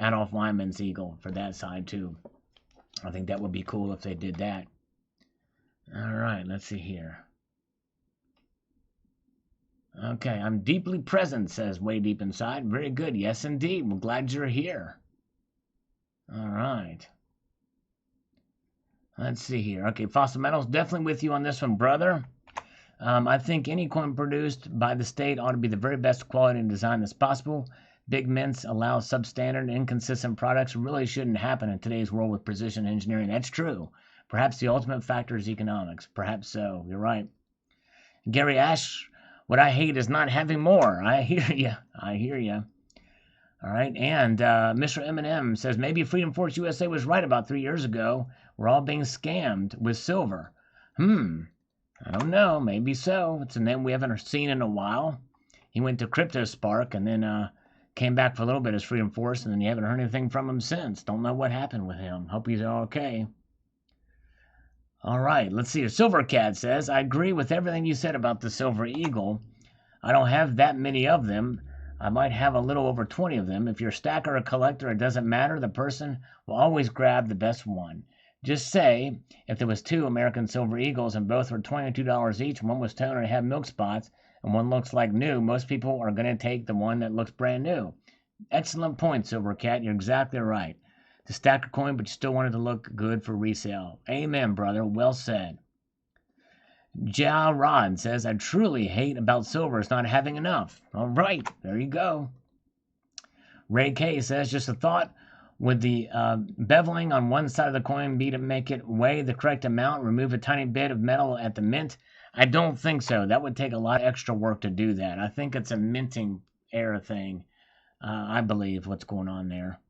Adolf Lyman's eagle for that side too. I think that would be cool if they did that. All right, let's see here. Okay, I'm deeply present, says Way Deep Inside. Very good. Yes, indeed. We're glad you're here. All right. Let's see here. Okay, Fossil Metals, definitely with you on this one, brother. I think any coin produced by the state ought to be the very best quality and design that's possible. Big mints allow substandard, inconsistent products. Really shouldn't happen in today's world with precision engineering. That's true. Perhaps the ultimate factor is economics. Perhaps so. You're right. Gary Ash, what I hate is not having more. I hear you. I hear you. All right. And Mr. M&M says, maybe Freedom Force USA was right about 3 years ago. We're all being scammed with silver. I don't know. Maybe so. It's a name we haven't seen in a while. He went to Crypto Spark and then came back for a little bit as Freedom Force, and then you haven't heard anything from him since. Don't know what happened with him. Hope he's okay. All right, let's see. Silver Cat says, I agree with everything you said about the Silver Eagle. I don't have that many of them. I might have a little over 20 of them. If you're a stacker or a collector, it doesn't matter. The person will always grab the best one. Just say, if there was 2 American Silver Eagles and both were $22 each, one was toned and had milk spots, and one looks like new, most people are going to take the one that looks brand new. Excellent point, Silver Cat. You're exactly right. To stack a coin, but you still want it to look good for resale. Amen, brother. Well said. Ja Rod says, I truly hate about silver is not having enough. All right, there you go. Ray K says, just a thought. Would the beveling on one side of the coin be to make it weigh the correct amount, remove a tiny bit of metal at the mint? I don't think so. That would take a lot of extra work to do that. I think it's a minting error thing. I believe what's going on there.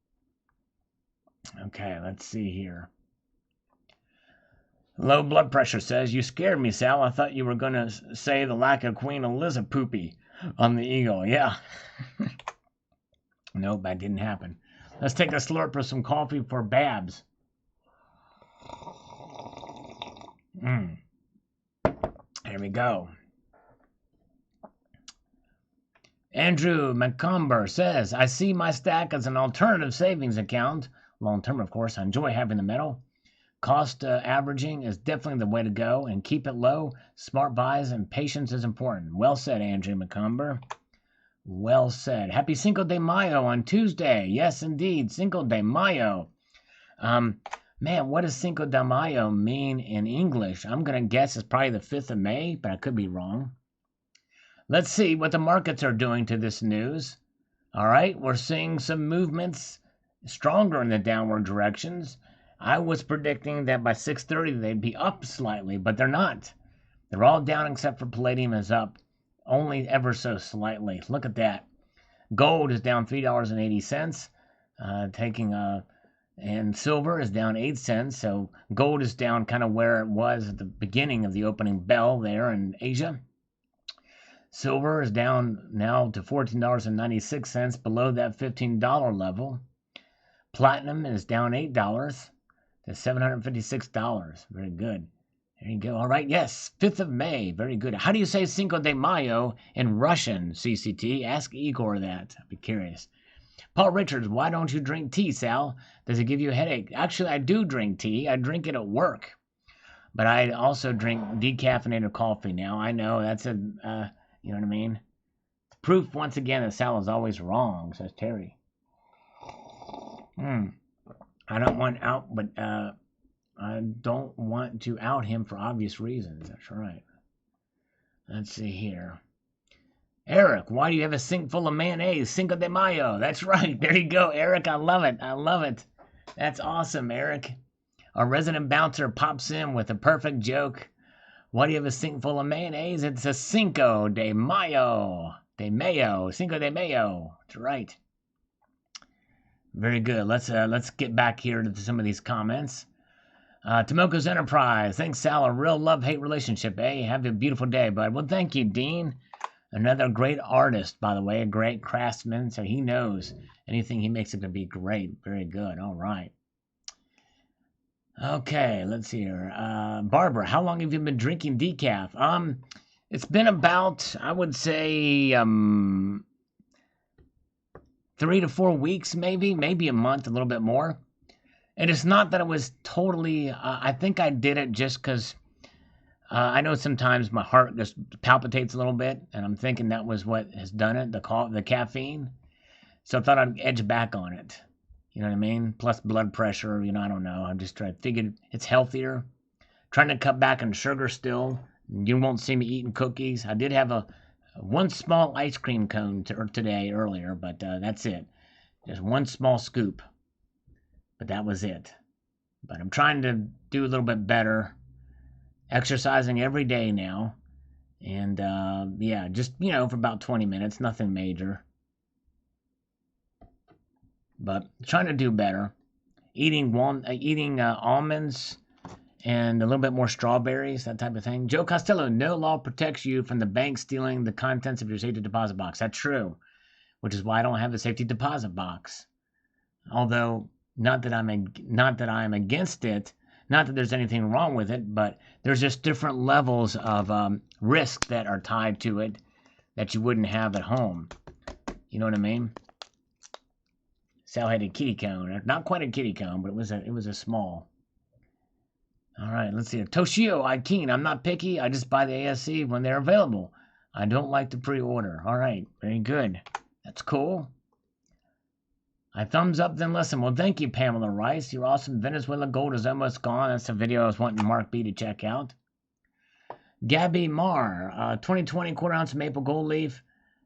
Okay, let's see here. Low blood pressure says, you scared me, Sal. I thought you were going to say the lack of Queen Elizabeth poopy on the Eagle. Yeah. Nope, that didn't happen. Let's take a slurp of some coffee for Babs. Here we go. Andrew McComber says, I see my stack as an alternative savings account. Long term, of course. I enjoy having the metal. Cost averaging is definitely the way to go, and keep it low. Smart buys and patience is important. Well said, Andrew McComber. Well said. Happy Cinco de Mayo on Tuesday. Yes, indeed. Cinco de Mayo. Man, what does Cinco de Mayo mean in English? I'm going to guess it's probably the 5th of May, but I could be wrong. Let's see what the markets are doing to this news. All right, we're seeing some movements stronger in the downward directions. I was predicting that by 6:30 they'd be up slightly, but they're not. They're all down except for palladium is up only ever so slightly. Look at that. Gold is down $3.80, and silver is down 8 cents. So gold is down kind of where it was at the beginning of the opening bell there in Asia. Silver is down now to $14.96, below that $15 level. Platinum is down $8 to $756. Very good. There you go. All right, yes, 5th of May. Very good. How do you say Cinco de Mayo in Russian, CCT? Ask Igor that. I'd be curious. Paul Richards, why don't you drink tea, Sal? Does it give you a headache? Actually, I do drink tea. I drink it at work. But I also drink decaffeinated coffee now. I know that's you know what I mean? Proof, once again, that Sal is always wrong, says Terry. I don't want out, but I don't want to out him for obvious reasons. That's right. Let's see here. Eric, why do you have a sink full of mayonnaise? Cinco de Mayo. That's right. There you go, Eric. I love it. I love it. That's awesome, Eric. Our resident bouncer pops in with a perfect joke. Why do you have a sink full of mayonnaise? It's a Cinco de Mayo. Cinco de Mayo. That's right. Very good. Let's get back here to some of these comments. Tomoko's Enterprise. Thanks, Sal. A real love-hate relationship, eh? Have a beautiful day, bud. Well, thank you, Dean. Another great artist, by the way. A great craftsman, so he knows anything he makes it to be great. Very good. All right. Okay, let's see here. Barbara, how long have you been drinking decaf? It's been about, I would say, 3 to 4 weeks, maybe a month, a little bit more. And it's not that it was totally, I think I did it just because I know sometimes my heart just palpitates a little bit, and I'm thinking that was what has done it, the caffeine. So I thought I'd edge back on it. You know what I mean? Plus blood pressure, I don't know. I'm just trying to figure it's healthier. Trying to cut back on sugar still. You won't see me eating cookies. I did have one small ice cream cone today earlier, but that's it. Just one small scoop. But that was it. But I'm trying to do a little bit better. Exercising every day now. And yeah, just, for about 20 minutes. Nothing major. But trying to do better. Eating almonds and a little bit more strawberries, that type of thing. Joe Costello, no law protects you from the bank stealing the contents of your safety deposit box. That's true, which is why I don't have a safety deposit box. Although, not that I'm against it, not that there's anything wrong with it, but there's just different levels of risk that are tied to it that you wouldn't have at home. You know what I mean? Sal had a kitty cone. Not quite a kitty cone, but it was a small. All right, let's see. Toshio Ikeen. I'm not picky. I just buy the ASC when they're available. I don't like to pre-order. All right, very good. That's cool. I thumbs up, then listen. Well, thank you, Pamela Rice. You're awesome. Venezuela gold is almost gone. That's the video I was wanting Mark B to check out. Gabby Marr. 2020 quarter-ounce maple gold leaf.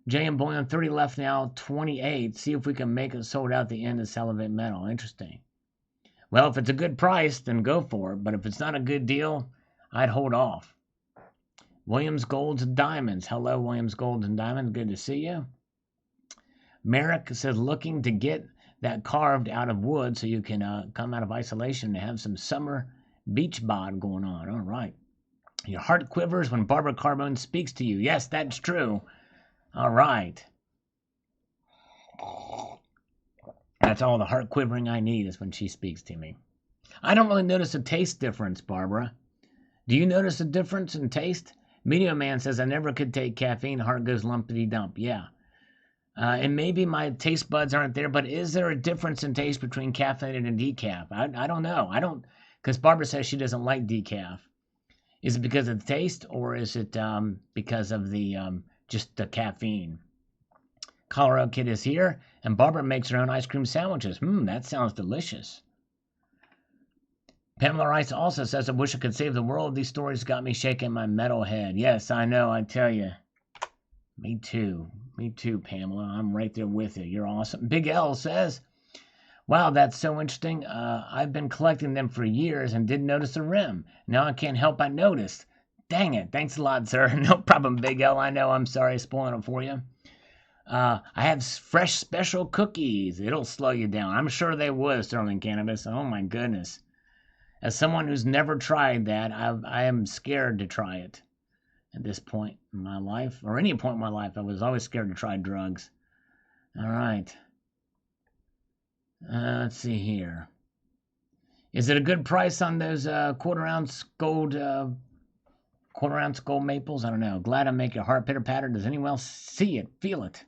JM Bullion, 30 left now, 28. See if we can make it sold out the end of Salivate Metal. Interesting. Well, if it's a good price, then go for it. But if it's not a good deal, I'd hold off. Williams Golds and Diamonds. Hello, Williams Golds and Diamonds. Good to see you. Merrick says, looking to get that carved out of wood so you can come out of isolation and have some summer beach bod going on. All right. Your heart quivers when Barbara Carbone speaks to you. Yes, that's true. All right. That's all the heart quivering I need is when she speaks to me. I don't really notice a taste difference, Barbara. Do you notice a difference in taste? Media Man says, I never could take caffeine. Heart goes lumpity dump. Yeah. And maybe my taste buds aren't there, but is there a difference in taste between caffeinated and decaf? I don't know. Because Barbara says she doesn't like decaf. Is it because of the taste, or is it because of the just the caffeine? Colorado Kid is here, and Barbara makes her own ice cream sandwiches. That sounds delicious. Pamela Rice also says, I wish I could save the world. These stories got me shaking my metal head. Yes, I know, I tell you. Me too, Pamela. I'm right there with you. You're awesome. Big L says, wow, that's so interesting. I've been collecting them for years and didn't notice the rim. Now I can't help but notice. Dang it. Thanks a lot, sir. No problem, Big L. I know. I'm sorry spoiling it for you. I have fresh special cookies. It'll slow you down. I'm sure they would, Sterling Cannabis. Oh, my goodness. As someone who's never tried that, I am scared to try it at this point in my life, or any point in my life. I was always scared to try drugs. All right. Let's see here. Is it a good price on those quarter-ounce gold maples? I don't know. Glad I make your heart pitter-patter. Does anyone else see it, feel it?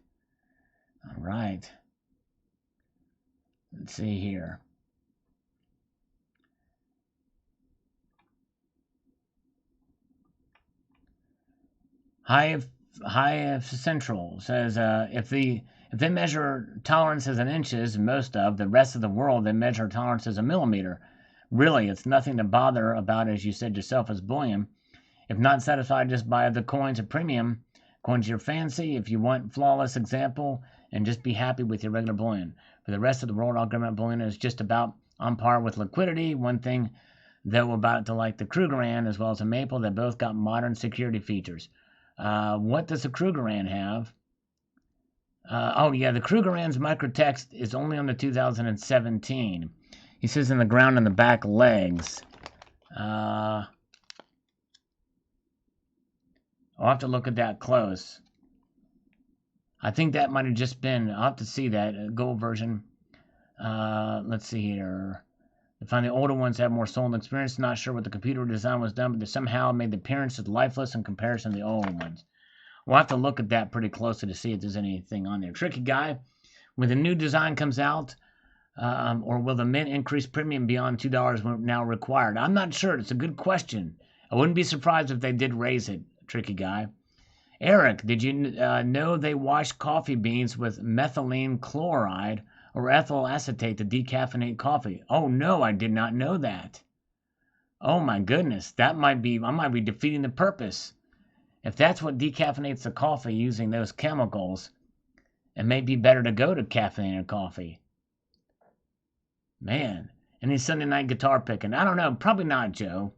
All right. Let's see here. High Central says if they measure tolerances in inches, most of the rest of the world, they measure tolerances in millimeter. Really, it's nothing to bother about, as you said yourself, as bullion. If not satisfied, just buy the coins at premium. Coins your fancy. If you want flawless example, and just be happy with your regular bullion. For the rest of the world, all government bullion is just about on par with liquidity. One thing though about to like the Krugerrand as well as the Maple. They both got modern security features. What does the Krugerrand have? Oh yeah, the Krugerrand's microtext is only on the 2017. He says in the ground on the back legs. I'll have to look at that close. I think that might have just been, I'll have to see that, gold version. Let's see here. I find the older ones have more soul and experience. Not sure what the computer design was done, but they somehow made the appearances lifeless in comparison to the old ones. We'll have to look at that pretty closely to see if there's anything on there. Tricky guy, when the new design comes out, or will the mint increase premium beyond $2 now required? I'm not sure. It's a good question. I wouldn't be surprised if they did raise it, Tricky guy. Eric, did you know they wash coffee beans with methylene chloride or ethyl acetate to decaffeinate coffee? Oh no, I did not know that. Oh my goodness, I might be defeating the purpose. If that's what decaffeinates the coffee using those chemicals, it may be better to go to caffeinated coffee. Man, any Sunday night guitar picking? I don't know, probably not, Joe.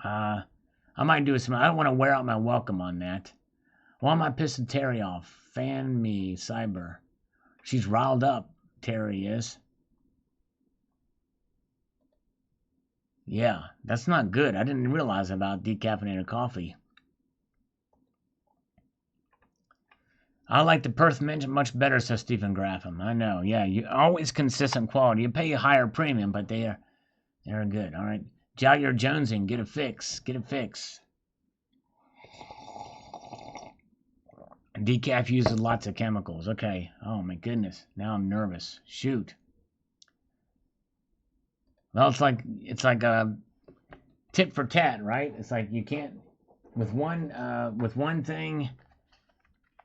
I might do some. I don't want to wear out my welcome on that. Why am I pissing Terry off? Fan me, Cyber. She's riled up, Terry is. Yeah, that's not good. I didn't realize about decaffeinated coffee. I like the Perth Mint much better, says Stephen Graffam. I know, yeah, you always consistent quality. You pay a higher premium, but they're good. All right, Jair Jonesing, get a fix. Decaf uses lots of chemicals. Okay. Oh my goodness. Now I'm nervous. Shoot. Well, it's like a tit for tat, right? It's like you can't with one thing.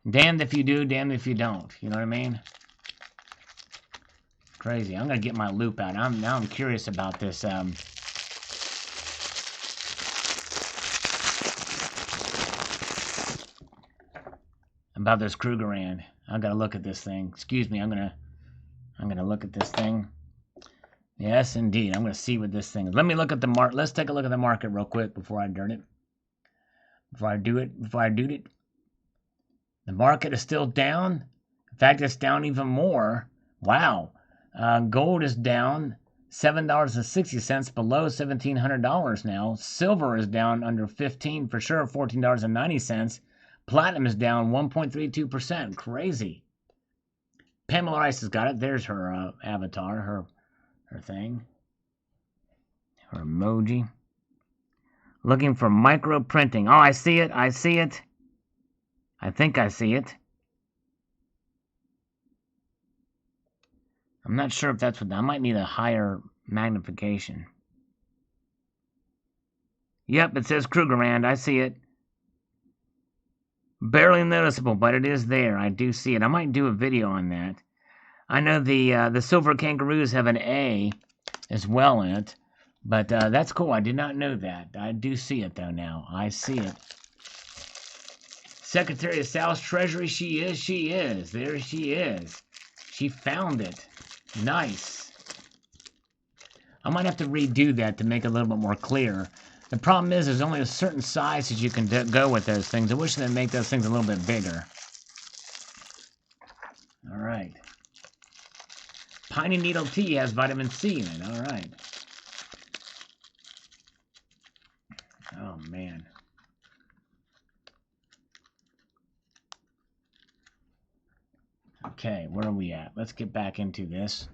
Damned if you do, damned if you don't. You know what I mean? Crazy. I'm gonna get my loop out. I'm curious about this. About this Krugerrand. I gotta look at this thing. Excuse me. I'm gonna look at this thing. Yes, indeed. I'm gonna see what this thing is. Let me look at the market. Let's take a look at the market real quick before I dirt it. Before I do it. The market is still down. In fact, it's down even more. Wow. Gold is down $7.60 below $1,700 now. Silver is down under 15 for sure, $14.90. Platinum is down 1.32%. Crazy. Pamela Rice has got it. There's her avatar, her thing. Her emoji. Looking for micro printing. Oh, I see it. I think I see it. I'm not sure if that's what... I might need a higher magnification. Yep, it says Krugerrand. I see it. Barely noticeable, but it is there. I do see it. I might do a video on that. I know the silver kangaroos have an A as well in it, but that's cool. I did not know that. I do see it, though, now. I see it. Secretary of South's Treasury, she is. There she is. She found it. Nice. I might have to redo that to make it a little bit more clear. The problem is there's only a certain size that you can go with those things. I wish they'd make those things a little bit bigger. All right. Piney Needle Tea has vitamin C in it. All right. Oh, man. Okay, where are we at? Let's get back into this.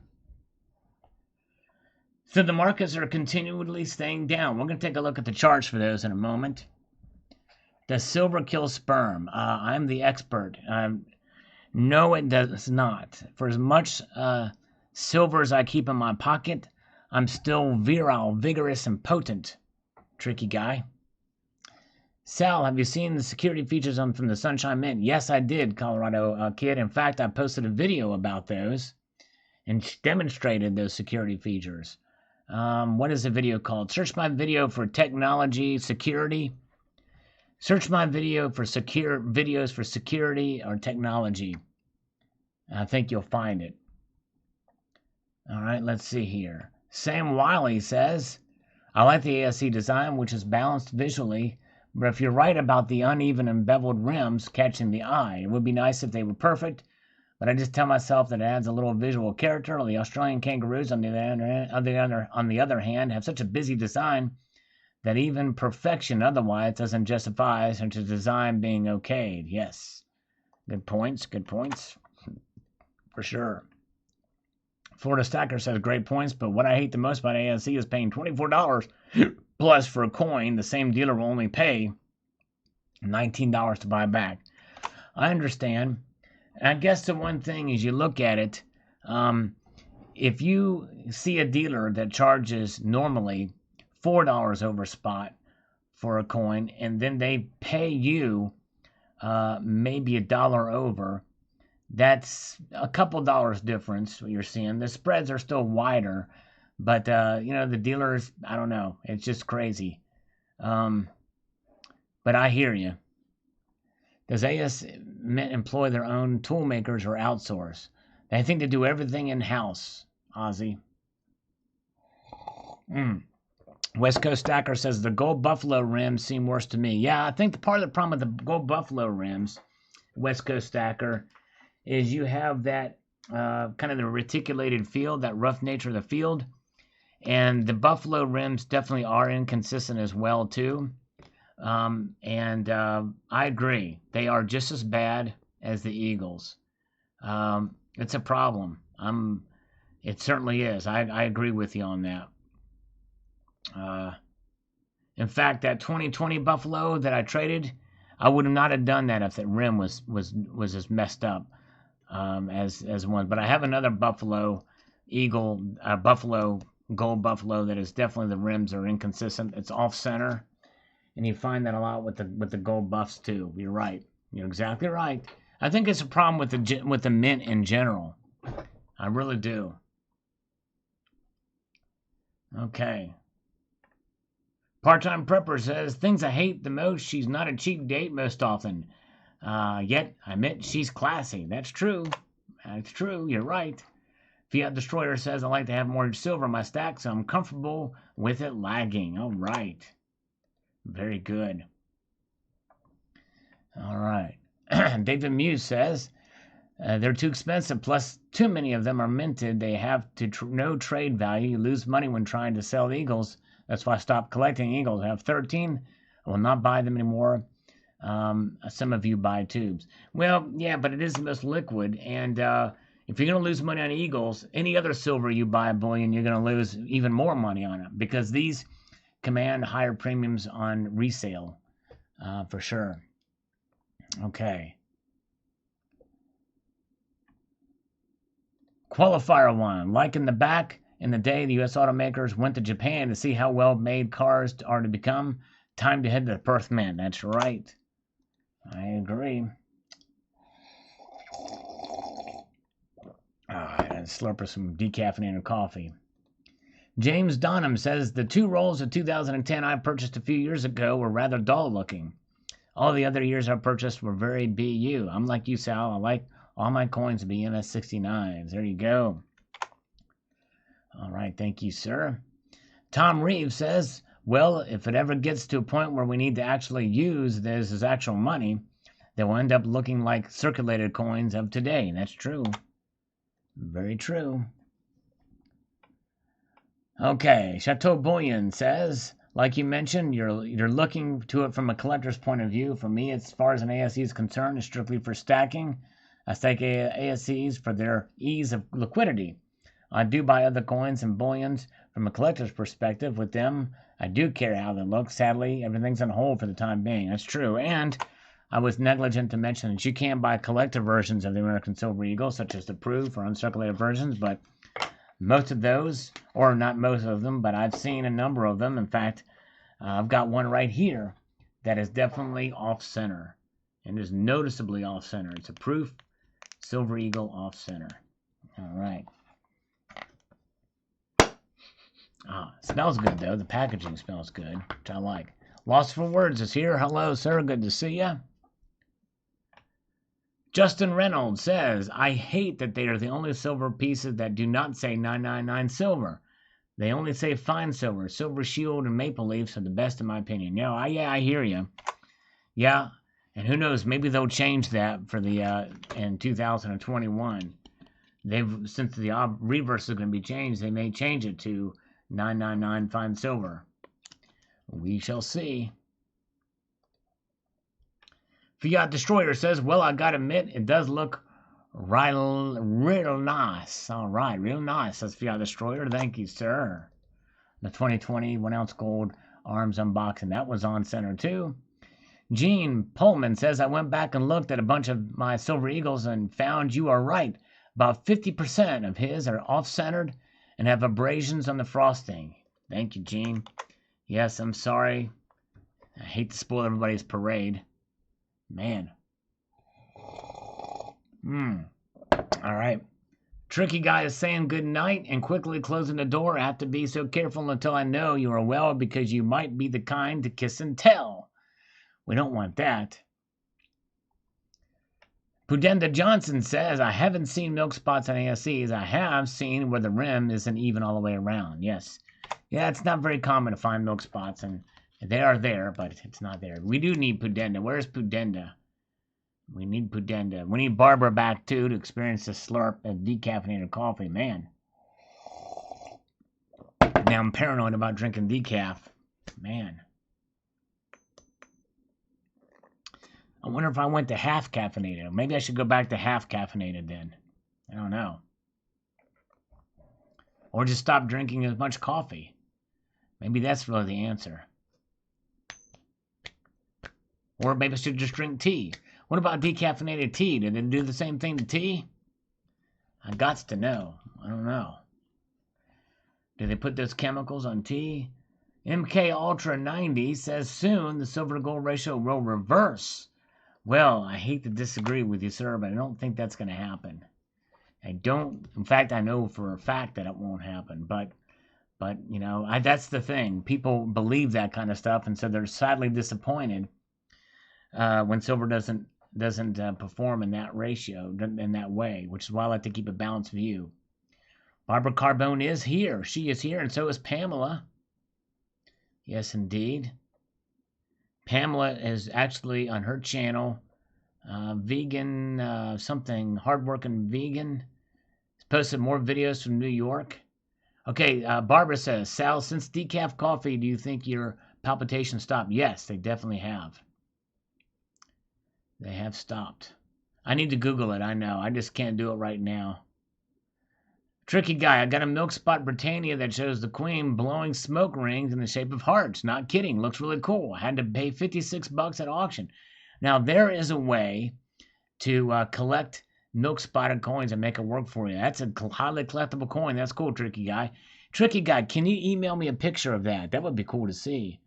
So the markets are continually staying down. We're going to take a look at the charts for those in a moment. Does silver kill sperm? I'm the expert. No, it does not. For as much silver as I keep in my pocket, I'm still virile, vigorous, and potent. Tricky guy. Sal, have you seen the security features from the Sunshine Mint? Yes, I did, Colorado Kid. In fact, I posted a video about those and demonstrated those security features. What is the video called? Search my video for technology security. Search my video for videos for security or technology. I think you'll find it. All right, let's see here. Sam Wiley says, I like the ASC design, which is balanced visually, but if you're right about the uneven and beveled rims catching the eye, it would be nice if they were perfect, but I just tell myself that it adds a little visual character. The Australian kangaroos, on the other hand, have such a busy design that even perfection otherwise doesn't justify such a design being okayed. Yes. Good points, for sure. Florida Stacker says great points, but what I hate the most about ASC is paying $24 plus for a coin. The same dealer will only pay $19 to buy back. I understand. And I guess the one thing is you look at it, if you see a dealer that charges normally $4 over spot for a coin, and then they pay you maybe $1 over, that's a couple dollars difference what you're seeing. The spreads are still wider, but the dealers, I don't know, it's just crazy. But I hear you. Does AS employ their own tool makers or outsource? They think they do everything in-house, Ozzy. West Coast Stacker says the Gold Buffalo rims seem worse to me. Yeah, I think part of the problem with the Gold Buffalo rims, West Coast Stacker, is you have that kind of the reticulated field, that rough nature of the field. And the Buffalo rims definitely are inconsistent as well, too. I agree. They are just as bad as the Eagles. It's a problem. It certainly is. I agree with you on that. In fact, that 2020 Buffalo that I traded, I would not have done that if the rim was as messed up as one. But I have another Buffalo Buffalo Gold Buffalo that is definitely, the rims are inconsistent. It's off center, and you find that a lot with the gold buffs too. You're right. You're exactly right. I think it's a problem with the mint in general. I really do. Okay. Part-time Prepper says, things I hate the most, she's not a cheap date most often. Yet, I admit she's classy. That's true. That's true. You're right. Fiat Destroyer says, I like to have more silver in my stack, so I'm comfortable with it lagging. All right. Very good. All right. David Muse says, they're too expensive, plus too many of them are minted. They have no trade value. You lose money when trying to sell Eagles. That's why I stopped collecting Eagles. I have 13. I will not buy them anymore. Some of you buy tubes. Well, yeah, but it is the most liquid. And if you're going to lose money on Eagles, any other silver you buy a bullion, you're going to lose even more money on it, because these command higher premiums on resale, for sure. Okay. Qualifier 1. Like in the back in the day, the U.S. automakers went to Japan to see how well-made cars are to become. Time to head to Perth Mint. That's right. I agree. I had a slurp of some decaffeinated coffee. James Donham says, the 2 rolls of 2010 I purchased a few years ago were rather dull-looking. All the other years I purchased were very BU. I'm like you, Sal. I like all my coins to be MS69s. There you go. All right. Thank you, sir. Tom Reeves says, well, if it ever gets to a point where we need to actually use this as actual money, they will end up looking like circulated coins of today. That's true. Very true. Okay. Chateau Bullion says, like you mentioned, you're looking to it from a collector's point of view. For me, as far as an ASC is concerned, it's strictly for stacking. I stake ASCs for their ease of liquidity. I do buy other coins and bullions from a collector's perspective. With them, I do care how they look. Sadly, everything's on hold for the time being. That's true. And I was negligent to mention that you can buy collector versions of the American Silver Eagle, such as the proof or uncirculated versions, but most of those, or not most of them, but I've seen a number of them. In fact, I've got one right here that is definitely off-center, and is noticeably off-center. It's a proof Silver Eagle off-center. All right. Smells good, though. The packaging smells good, which I like. Lost for Words is here. Hello, sir. Good to see ya. Justin Reynolds says, I hate that they are the only silver pieces that do not say 999 silver. They only say fine silver. Silver Shield and Maple Leafs are the best in my opinion. Yeah, I hear you. Yeah, and who knows? Maybe they'll change that for the in 2021. Since the reverse is going to be changed, they may change it to 999 fine silver. We shall see. Fiat Destroyer says, well, I gotta admit, it does look real nice. All right, real nice. Says Fiat Destroyer. Thank you, sir. The 2020 1 ounce gold arms unboxing. That was on center, too. Gene Pullman says, I went back and looked at a bunch of my Silver Eagles and found you are right. About 50% of his are off-centered and have abrasions on the frosting. Thank you, Gene. Yes, I'm sorry. I hate to spoil everybody's parade. Man. All right. Tricky Guy is saying good night and quickly closing the door. I have to be so careful until I know you are well because you might be the kind to kiss and tell. We don't want that. Pudenda Johnson says, I haven't seen milk spots on ASCs. I have seen where the rim isn't even all the way around. Yes. Yeah, it's not very common to find milk spots, and they are there, but it's not there. We do need Pudenda. Where's Pudenda? We need Pudenda. We need Barbara back, too, to experience the slurp of decaffeinated coffee. Man. Now I'm paranoid about drinking decaf. Man. I wonder if I went to half caffeinated. Maybe I should go back to half caffeinated then. I don't know. Or just stop drinking as much coffee. Maybe that's really the answer. Or maybe I should just drink tea. What about decaffeinated tea? Did it do the same thing to tea? I gots to know. I don't know. Do they put those chemicals on tea? MK Ultra 90 says soon the silver to gold ratio will reverse. Well, I hate to disagree with you, sir, but I don't think that's going to happen. In fact, I know for a fact that it won't happen, but you know, that's the thing. People believe that kind of stuff, and so they're sadly disappointed when silver doesn't perform in that ratio, in that way, which is why I like to keep a balanced view. Barbara Carbone is here. She is here, and so is Pamela. Yes, indeed. Pamela is actually on her channel, vegan, something, hardworking vegan. Has posted more videos from New York. Okay, Barbara says, Sal, since decaf coffee, do you think your palpitations stopped? Yes, they definitely have. They have stopped. I need to Google it, I know. I just can't do it right now. Tricky Guy, I got a Milk Spot Britannia that shows the Queen blowing smoke rings in the shape of hearts. Not kidding. Looks really cool. I had to pay $56 at auction. Now, there is a way to collect milk spotted coins and make it work for you. That's a highly collectible coin. That's cool, Tricky Guy. Tricky Guy, can you email me a picture of that? That would be cool to see.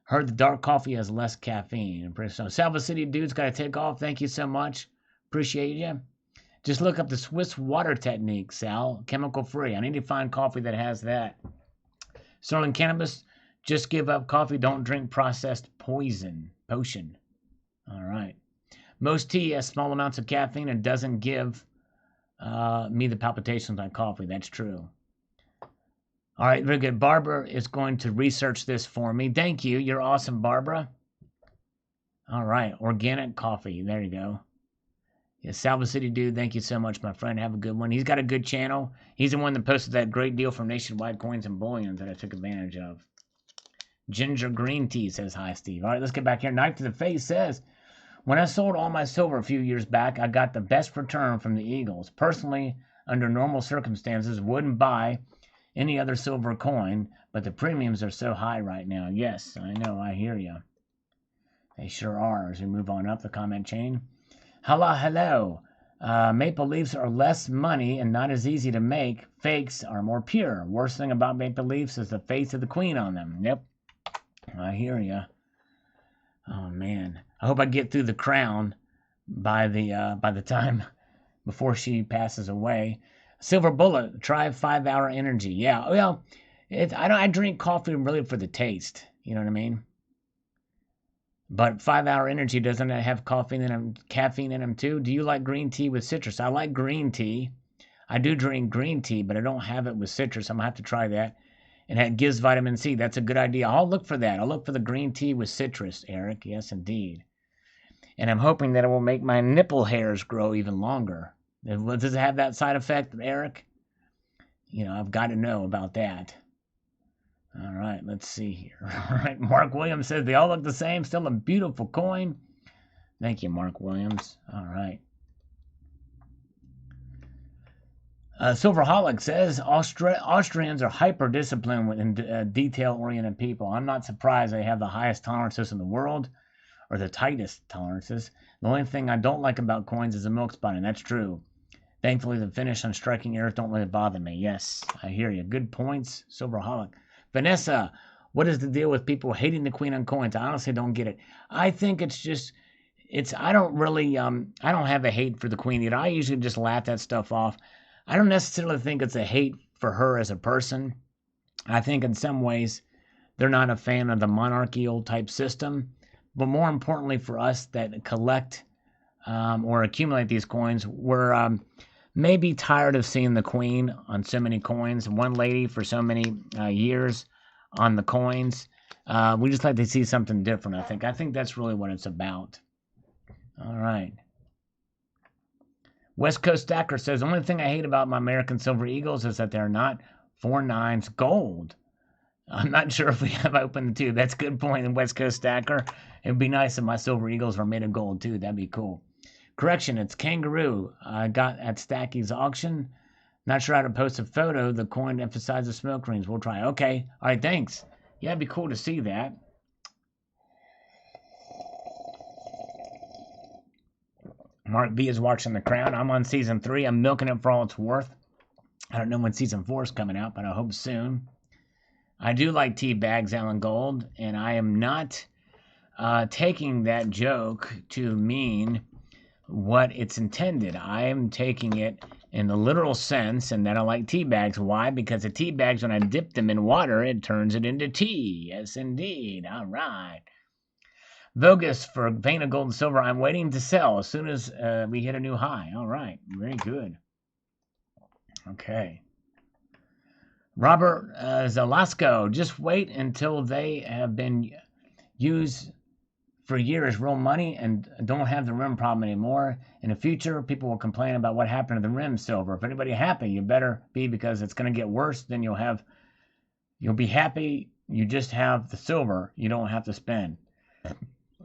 Heard the dark coffee has less caffeine. Salva City Dude's got to take off. Thank you so much. Appreciate you. Just look up the Swiss water technique, Sal. Chemical free. I need to find coffee that has that. Sterling Cannabis, just give up coffee. Don't drink processed potion. All right. Most tea has small amounts of caffeine and doesn't give me the palpitations like coffee. That's true. All right, very good. Barbara is going to research this for me. Thank you. You're awesome, Barbara. All right. Organic coffee. There you go. Yeah, Salva City Dude, thank you so much, my friend. Have a good one. He's got a good channel. He's the one that posted that great deal from Nationwide Coins and Bullions that I took advantage of. Ginger Green Tea says, hi, Steve. All right, let's get back here. Knife to the Face says, when I sold all my silver a few years back, I got the best return from the Eagles. Personally, under normal circumstances, wouldn't buy any other silver coin, but the premiums are so high right now. Yes, I know. I hear you. They sure are. As we move on up the comment chain. Hello. Maple Leafs are less money and not as easy to make. Fakes are more pure. Worst thing about Maple Leafs is the face of the Queen on them. Yep. I hear you. Oh, man. I hope I get through the crown by the time before she passes away. Silver Bullet, try 5-hour energy. Yeah, well, I drink coffee really for the taste. You know what I mean? But 5-hour energy, doesn't it have caffeine in them too? Do you like green tea with citrus? I like green tea. I do drink green tea, but I don't have it with citrus. I'm going to have to try that. And it gives vitamin C. That's a good idea. I'll look for that. I'll look for the green tea with citrus, Eric. Yes, indeed. And I'm hoping that it will make my nipple hairs grow even longer. Does it have that side effect, Eric? You know, I've got to know about that. All right, let's see here. All right, Mark Williams says they all look the same. Still a beautiful coin. Thank you, Mark Williams. All right. Silverholic says Austrians are hyper-disciplined and detail-oriented people. I'm not surprised they have the highest tolerances in the world, or the tightest tolerances. The only thing I don't like about coins is the milk spotting. That's true. Thankfully, the finish on striking errors don't really bother me. Yes, I hear you. Good points, Silverholic. Vanessa, what is the deal with people hating the queen on coins? I honestly don't get it. I think it's just, I don't really, I don't have a hate for the queen either. I usually just laugh that stuff off. I don't necessarily think it's a hate for her as a person. I think in some ways they're not a fan of the monarchical type system. But more importantly for us that collect or accumulate these coins, we're maybe tired of seeing the queen on so many coins. One lady for so many years on the coins. We just like to see something different, I think. I think that's really what it's about. All right. West Coast Stacker says, the only thing I hate about my American Silver Eagles is that they're not 4.9s gold. I'm not sure if we have opened the tube. That's a good point in West Coast Stacker. It would be nice if my Silver Eagles were made of gold too. That'd be cool. Correction, it's Kangaroo. I got at Stacky's auction. Not sure how to post a photo. The coin emphasizes smoke rings. We'll try. Okay. All right, thanks. Yeah, it'd be cool to see that. Mark B is watching The Crown. I'm on season 3. I'm milking it for all it's worth. I don't know when season 4 is coming out, but I hope soon. I do like tea bags, Alan Gold, and I am not taking that joke to mean what it's intended. I am taking it in the literal sense, and that I like tea bags. Why? Because the tea bags, when I dip them in water, it turns it into tea. Yes, indeed. All right. Vogus for vein of gold and silver. I'm waiting to sell as soon as we hit a new high. All right. Very good. Okay. Robert Zalasco. Just wait until they have been used for years, real money, and don't have the rim problem anymore. In the future, people will complain about what happened to the rim silver. If anybody happy, you better be, because it's going to get worse. Then you'll be happy. You just have the silver. You don't have to spend.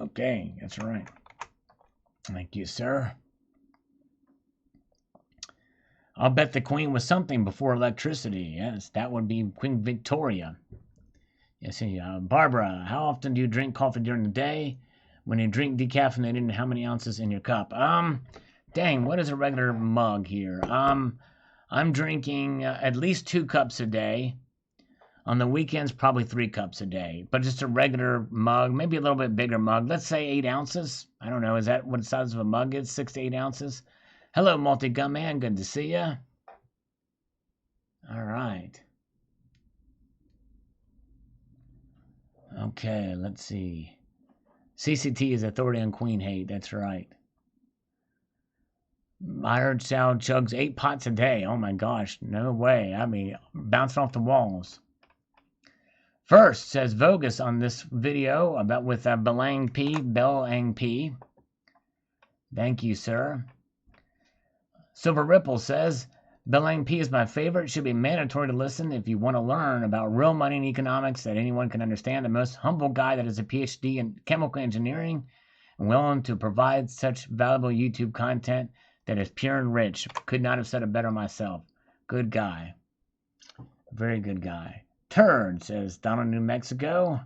Okay, that's right. Thank you, sir. I'll bet the queen was something before electricity. Yes, that would be Queen Victoria. Yes, Barbara, how often do you drink coffee during the day? When you drink decaffeinated, how many ounces in your cup? Dang, what is a regular mug here? I'm drinking at least 2 cups a day. On the weekends, probably 3 cups a day. But just a regular mug, maybe a little bit bigger mug. Let's say 8 ounces. I don't know. Is that what the size of a mug is? 6 to 8 ounces? Hello, Multi-Gun Man. Good to see ya. All right. Okay, let's see. CCT is authority on queen hate. That's right. I heard Sal chugs 8 pots a day. Oh my gosh. No way. I mean, bouncing off the walls. First, says Vogus on this video about with Belang P. Thank you, sir. Silver Ripple says, Belang P is my favorite. It should be mandatory to listen if you want to learn about real money and economics that anyone can understand. The most humble guy that has a PhD in chemical engineering and willing to provide such valuable YouTube content that is pure and rich. Could not have said it better myself. Good guy. Very good guy. Turd, says Donald, New Mexico.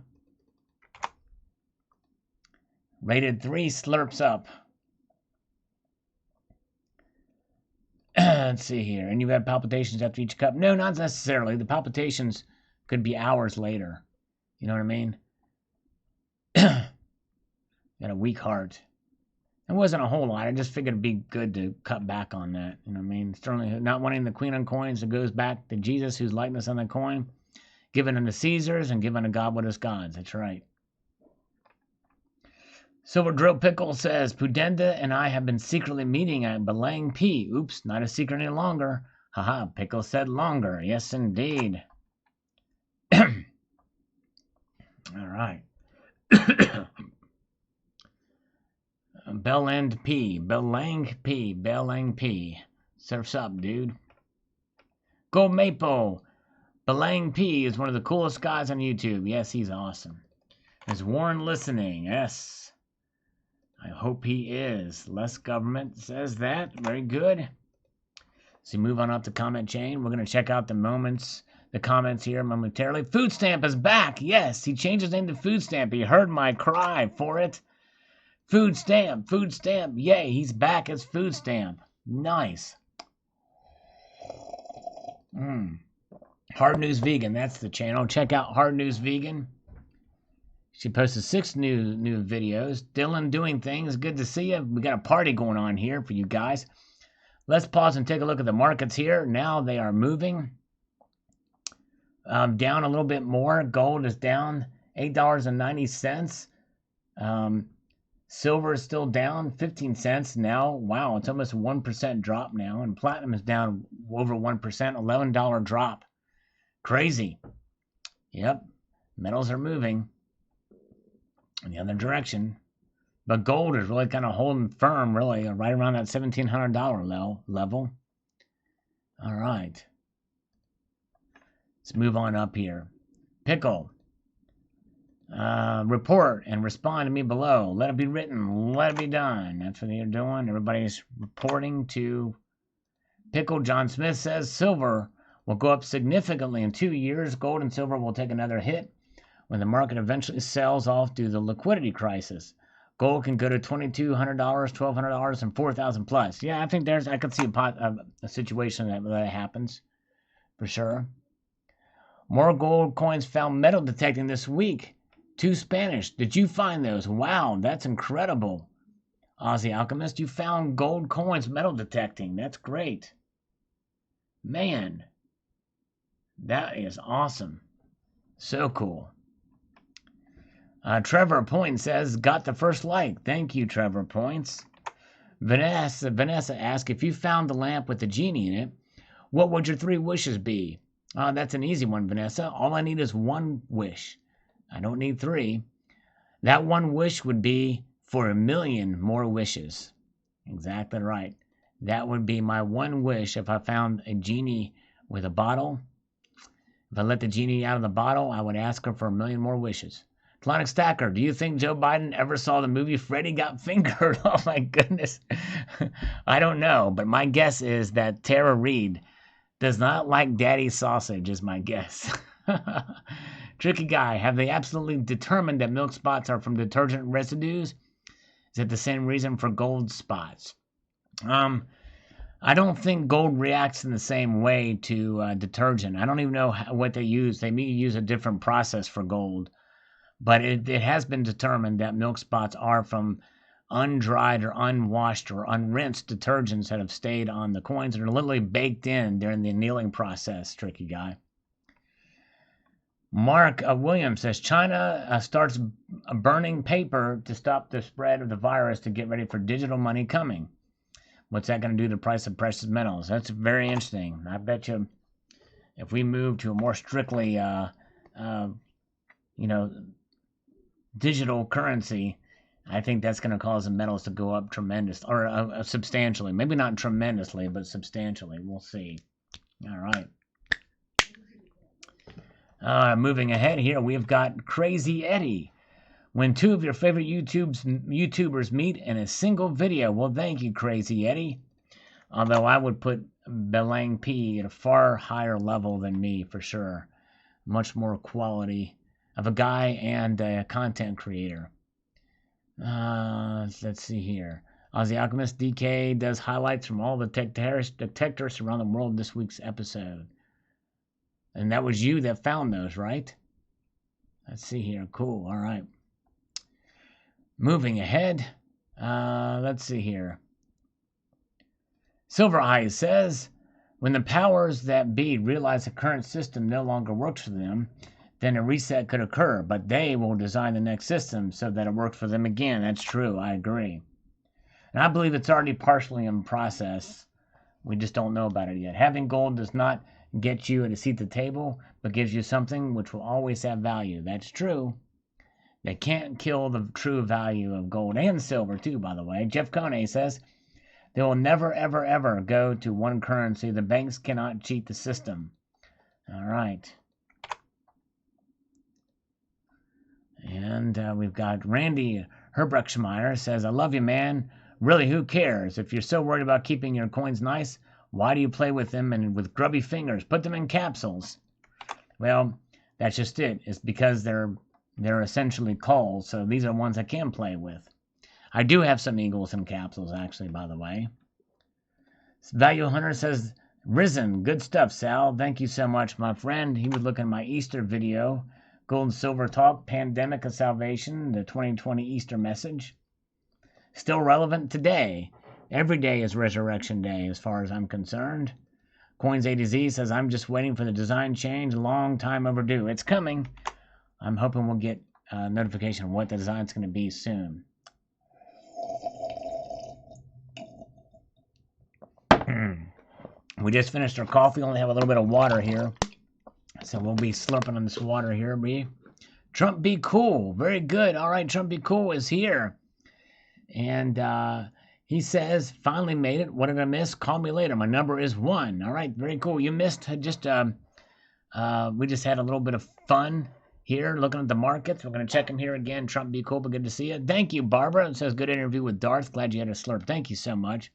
Rated 3, slurps up. Let's see here. And you have palpitations after each cup? No, not necessarily. The palpitations could be hours later. You know what I mean? Got a weak heart. It wasn't a whole lot. I just figured it'd be good to cut back on that. You know what I mean? Certainly not wanting the queen on coins. It goes back to Jesus, whose likeness on the coin. Given unto Caesars and given to God what is God's. That's right. Silver Drill Pickle says, Pudenda and I have been secretly meeting at Belang P. Oops, not a secret any longer. Haha, Pickle said longer. Yes, indeed. All right. Belland P. Bellang P. Surf's up, dude. Gold Maple. Belang P is one of the coolest guys on YouTube. Yes, he's awesome. Is Warren listening? Yes. I hope he is. Less government says that. Very good. So move on up the comment chain. We're going to check out the comments here momentarily. Food Stamp is back. Yes, he changed his name to Food Stamp. He heard my cry for it. Food Stamp. Yay, he's back as Food Stamp. Nice. Hard News Vegan, that's the channel. Check out Hard News Vegan. She posted 6 new videos. Dylan doing things. Good to see you. We got a party going on here for you guys. Let's pause and take a look at the markets here. Now they are moving down a little bit more. Gold is down $8.90. Silver is still down 15 cents now. Wow, it's almost a 1% drop now. And platinum is down over 1%, $11 drop. Crazy. Yep, metals are moving in the other direction. But gold is really kind of holding firm, really, right around that $1,700 level. All right. Let's move on up here. Pickle. Report and respond to me below. Let it be written. Let it be done. That's what they're doing. Everybody's reporting to Pickle. John Smith says silver will go up significantly in 2 years. Gold and silver will take another hit when the market eventually sells off due to the liquidity crisis. Gold can go to $2,200, $1,200, and $4,000 plus. Yeah, I think I could see a situation that happens for sure. More gold coins found metal detecting this week. 2 Spanish. Did you find those? Wow, that's incredible. Aussie Alchemist, you found gold coins metal detecting. That's great. Man, that is awesome. So cool. Trevor Point says, got the first like. Thank you, Trevor Points. Vanessa asks, if you found the lamp with the genie in it, what would your 3 wishes be? That's an easy one, Vanessa. All I need is 1 wish. I don't need 3. That 1 wish would be for 1,000,000 more wishes. Exactly right. That would be my 1 wish if I found a genie with a bottle. If I let the genie out of the bottle, I would ask her for 1,000,000 more wishes. Atlantic Stacker, do you think Joe Biden ever saw the movie Freddy Got Fingered? Oh my goodness. I don't know, but my guess is that Tara Reid does not like daddy sausage, is my guess. Tricky guy, have they absolutely determined that milk spots are from detergent residues? Is it the same reason for gold spots? I don't think gold reacts in the same way to detergent. I don't even know what they use. They may use a different process for gold. But it has been determined that milk spots are from undried or unwashed or unrinsed detergents that have stayed on the coins and are literally baked in during the annealing process, tricky guy. Mark Williams says, China starts burning paper to stop the spread of the virus to get ready for digital money coming. What's that going to do to the price of precious metals? That's very interesting. I bet you if we move to a more strictly, digital currency, I think that's going to cause the metals to go up substantially. Maybe not tremendously, but substantially. We'll see. All right. Moving ahead here, we've got Crazy Eddie. When 2 of your favorite YouTubers meet in a single video. Well, thank you, Crazy Eddie. Although I would put Belang P at a far higher level than me, for sure. Much more quality of a guy and a content creator. Let's see here. Aussie Alchemist DK does highlights from all the detectors around the world this week's episode. And that was you that found those, right? Let's see here. Cool. All right. Moving ahead. Let's see here. Silver Eyes says, when the powers that be realize the current system no longer works for them, then a reset could occur, but they will design the next system so that it works for them again. That's true. I agree. And I believe it's already partially in process. We just don't know about it yet. Having gold does not get you a seat at the table, but gives you something which will always have value. That's true. They can't kill the true value of gold and silver, too, by the way. Jeff Kone says, they will never, ever, ever go to one currency. The banks cannot cheat the system. All right. And we've got Randy Herbruckschmeyer says, I love you, man. Really, who cares? If you're so worried about keeping your coins nice, why do you play with them and with grubby fingers? Put them in capsules. Well, that's just it. It's because they're essentially calls, so these are ones I can play with. I do have some eagles in capsules, actually, by the way. Value Hunter says, Risen, good stuff, Sal. Thank you so much, my friend. He was looking at my Easter video, Gold and Silver Talk, Pandemic of Salvation, the 2020 Easter message. Still relevant today. Every day is Resurrection Day, as far as I'm concerned. Coins A to Z says, I'm just waiting for the design change. Long time overdue. It's coming. I'm hoping we'll get a notification of what the design's going to be soon. We just finished our coffee. Only have a little bit of water here. So we'll be slurping on this water here. Trump be cool. Very good. All right, Trump be cool is here. And he says, finally made it. What did I miss? Call me later. My number is 1. All right, very cool. You missed just, we just had a little bit of fun here looking at the markets. We're going to check them here again. Trump be cool, but good to see you. Thank you, Barbara. It says, good interview with Darth. Glad you had a slurp. Thank you so much.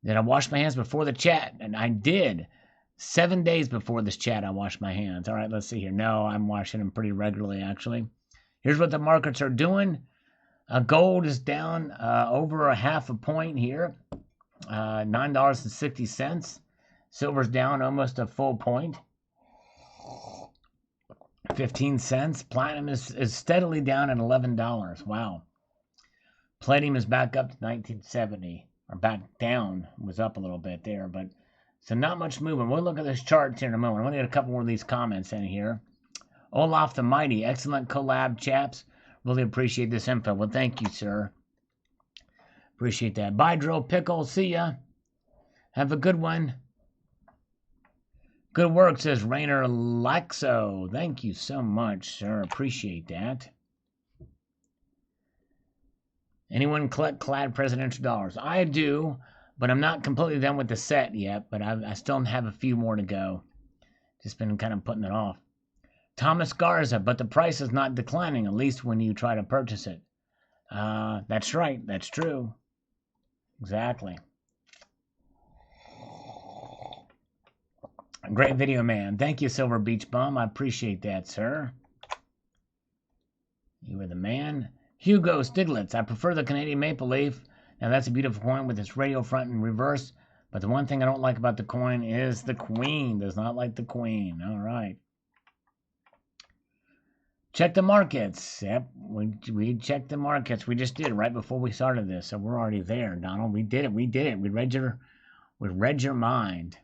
Did I wash my hands before the chat? And I did. 7 days before this chat, I washed my hands. All right, let's see here. No, I'm washing them pretty regularly, actually. Here's what the markets are doing. Gold is down over a half a point here, $9.60. Silver's down almost a full point, 15 cents. Platinum is steadily down at $11. Wow. Palladium is back up to 1970, or back down. Was up a little bit there, but so not much movement. We'll look at this chart here in a moment. I want to get a couple more of these comments in here. Olaf the Mighty, excellent collab, chaps. Really appreciate this info. Well, thank you, sir. Appreciate that. Bye, Drill Pickle. See ya. Have a good one. Good work, says Rainer Laxo. Thank you so much, sir. Appreciate that. Anyone collect clad presidential dollars? I do, but I'm not completely done with the set yet, but I still have a few more to go. Just been kind of putting it off. Thomas Garza, but the price is not declining, at least when you try to purchase it. That's right. That's true. Exactly. Great video, man. Thank you, Silver Beach Bum. I appreciate that, sir. You are the man. Hugo Stiglitz, I prefer the Canadian Maple Leaf. Now, that's a beautiful coin with its radio front and reverse, but the one thing I don't like about the coin is the Queen. Does not like the Queen. All right. Check the markets. Yep, we checked the markets. We just did right before we started this, so we're already there, Donald. We did it. We did it. We read your mind.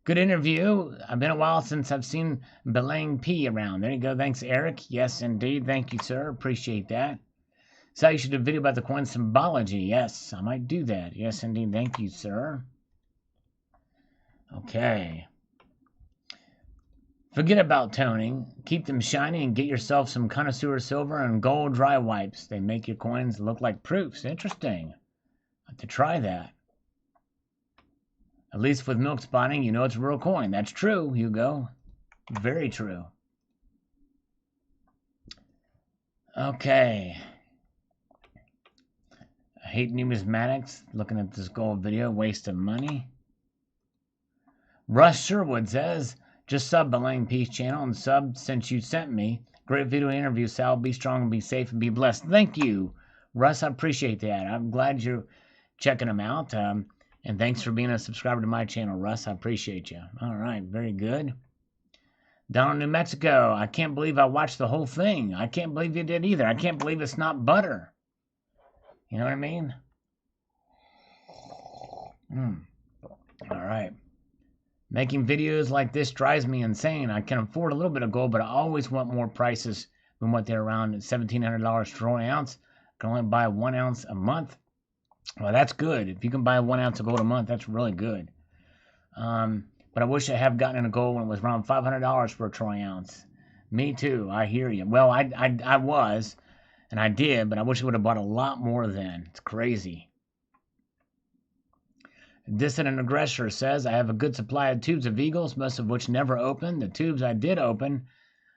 Good interview. I've been a while since I've seen Belang P around. There you go. Thanks, Eric. Yes, indeed. Thank you, sir. Appreciate that. So you should do a video about the coin symbology. Yes, I might do that. Yes, indeed. Thank you, sir. Okay. Forget about toning. Keep them shiny and get yourself some connoisseur silver and gold dry wipes. They make your coins look like proofs. Interesting. I have to try that. At least with milk spotting, you know it's a real coin. That's true, Hugo. Very true. Okay. I hate numismatics. Looking at this gold video. Waste of money. Russ Sherwood says, just sub Belang Peace channel and sub since you sent me. Great video interview, Sal. Be strong and be safe and be blessed. Thank you, Russ. I appreciate that. I'm glad you're checking them out. And thanks for being a subscriber to my channel, Russ. I appreciate you. All right, very good. Down in New Mexico, I can't believe I watched the whole thing. I can't believe you did either. I can't believe it's not butter. You know what I mean? All right. Making videos like this drives me insane. I can afford a little bit of gold, but I always want more prices than what they're around at $1,700 for 1 ounce. I can only buy 1 ounce a month. Well, that's good. If you can buy 1 ounce of gold a month, that's really good. But I wish I have gotten into gold when it was around $500 for a troy ounce. Me too. I hear you. Well, I was, and I did, but I wish I would have bought a lot more then. It's crazy. Dissident Aggressor says, I have a good supply of tubes of eagles, most of which never opened. The tubes I did open,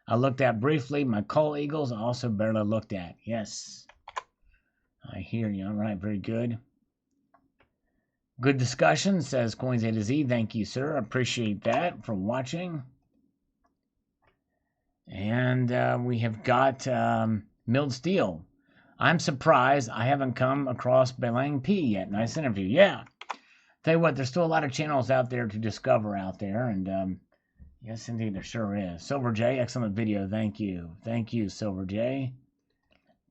I looked at briefly. My coal eagles I also barely looked at. Yes. I hear you. All right, very good. Good discussion, says Coins A to Z. Thank you, sir. I appreciate that for watching. And we have got milled steel. I'm surprised I haven't come across Belang P yet. Nice interview. Yeah. Tell you what, there's still a lot of channels out there to discover out there. And yes, indeed, there sure is. Silver J, excellent video. Thank you. Thank you, Silver J.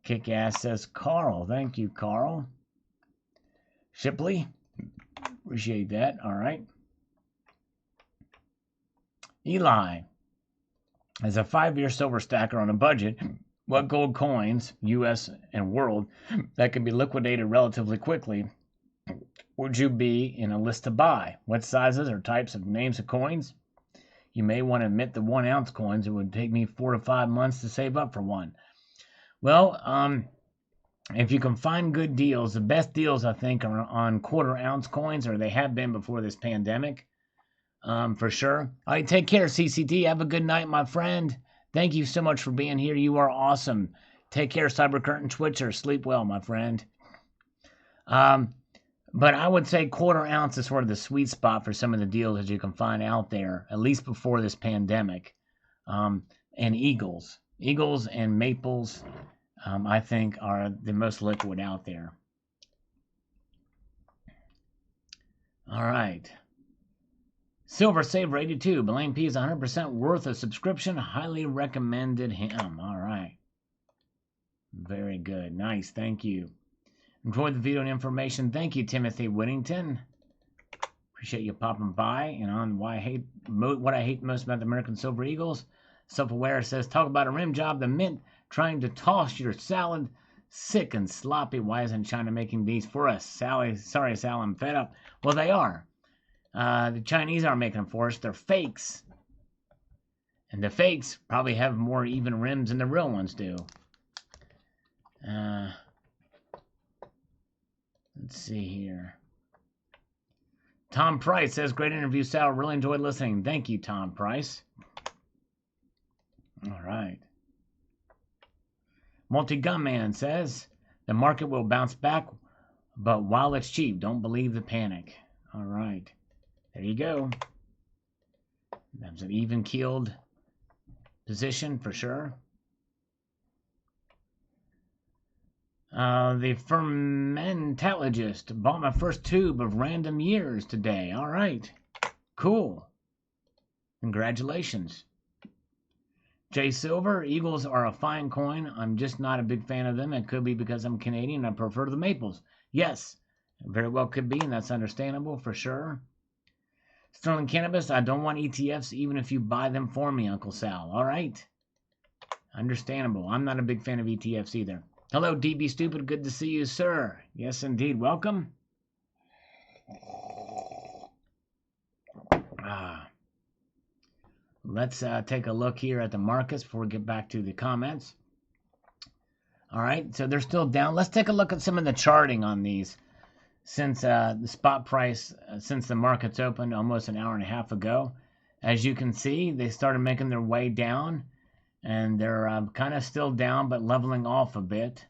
Kick ass, says Carl. Thank you, Carl. Shipley. Appreciate that. All right. Eli. As a 5-year silver stacker on a budget, what gold coins, U.S. and world, that can be liquidated relatively quickly, would you be in a list to buy? What sizes or types of names of coins? You may want to admit the 1 ounce coins. It would take me 4 to 5 months to save up for one. Well, if you can find good deals, the best deals I think are on 1/4 ounce coins, or they have been before this pandemic, for sure. All right, take care, CCT. Have a good night, my friend. Thank you so much for being here. You are awesome. Take care, Cybercurtain Twitcher. Sleep well, my friend. But I would say 1/4 ounce is sort of the sweet spot for some of the deals that you can find out there, at least before this pandemic. And eagles and maples, I think, are the most liquid out there. All right. Silver Saver 82. Belang P is 100% worth a subscription. Highly recommended him. All right. Very good. Nice. Thank you. Enjoyed the video and information. Thank you, Timothy Whittington. Appreciate you popping by. And on what I hate most about the American Silver Eagles. Self-aware says, talk about a rim job. The mint trying to toss your salad. Sick and sloppy. Why isn't China making these for us? Sorry, Sal, I'm fed up. Well, they are. The Chinese aren't making them for us. They're fakes. And the fakes probably have more even rims than the real ones do. Let's see here. Tom Price says, great interview, Sal. Really enjoyed listening. Thank you, Tom Price. All right. Multi-Gunman says, the market will bounce back, but while it's cheap, don't believe the panic. All right. There you go. That's an even-keeled position for sure. The Fermentalogist bought my first tube of random years today. All right. Cool. Congratulations. Jay Silver, Eagles are a fine coin. I'm just not a big fan of them. It could be because I'm Canadian and I prefer the maples. Yes, very well could be, and that's understandable for sure. Sterling Cannabis, I don't want ETFs even if you buy them for me, Uncle Sal. All right. Understandable. I'm not a big fan of ETFs either. Hello, DB Stupid. Good to see you, sir. Yes, indeed. Welcome. Let's take a look here at the markets before we get back to the comments. All right, so they're still down. Let's take a look at some of the charting on these since the spot price, since the markets opened almost an hour and a half ago. As you can see, they started making their way down, and they're kind of still down, but leveling off a bit.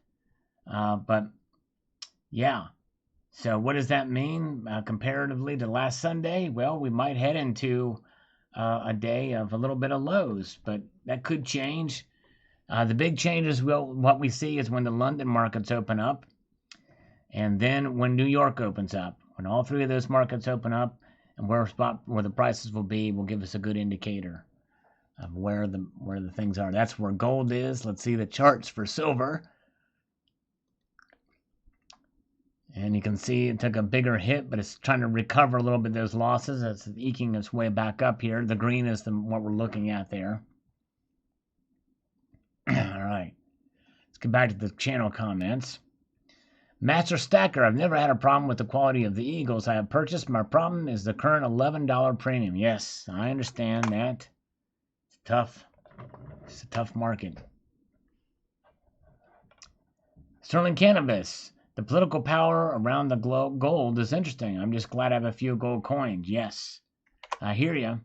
But yeah, so what does that mean comparatively to last Sunday? Well, we might head into a day of a little bit of lows, but that could change. The big changes, what we see is when the London markets open up, and then when New York opens up. When all three of those markets open up, and where the prices will be, will give us a good indicator of where the things are. That's where gold is. Let's see the charts for silver. And you can see it took a bigger hit, but it's trying to recover a little bit of those losses. It's eking its way back up here. The green is what we're looking at there. All right. Let's get back to the channel comments. Master Stacker, I've never had a problem with the quality of the Eagles I have purchased. My problem is the current $11 premium. Yes, I understand that. It's tough. It's a tough market. Sterling Cannabis. The political power around the gold is interesting. I'm just glad I have a few gold coins. Yes, I hear you.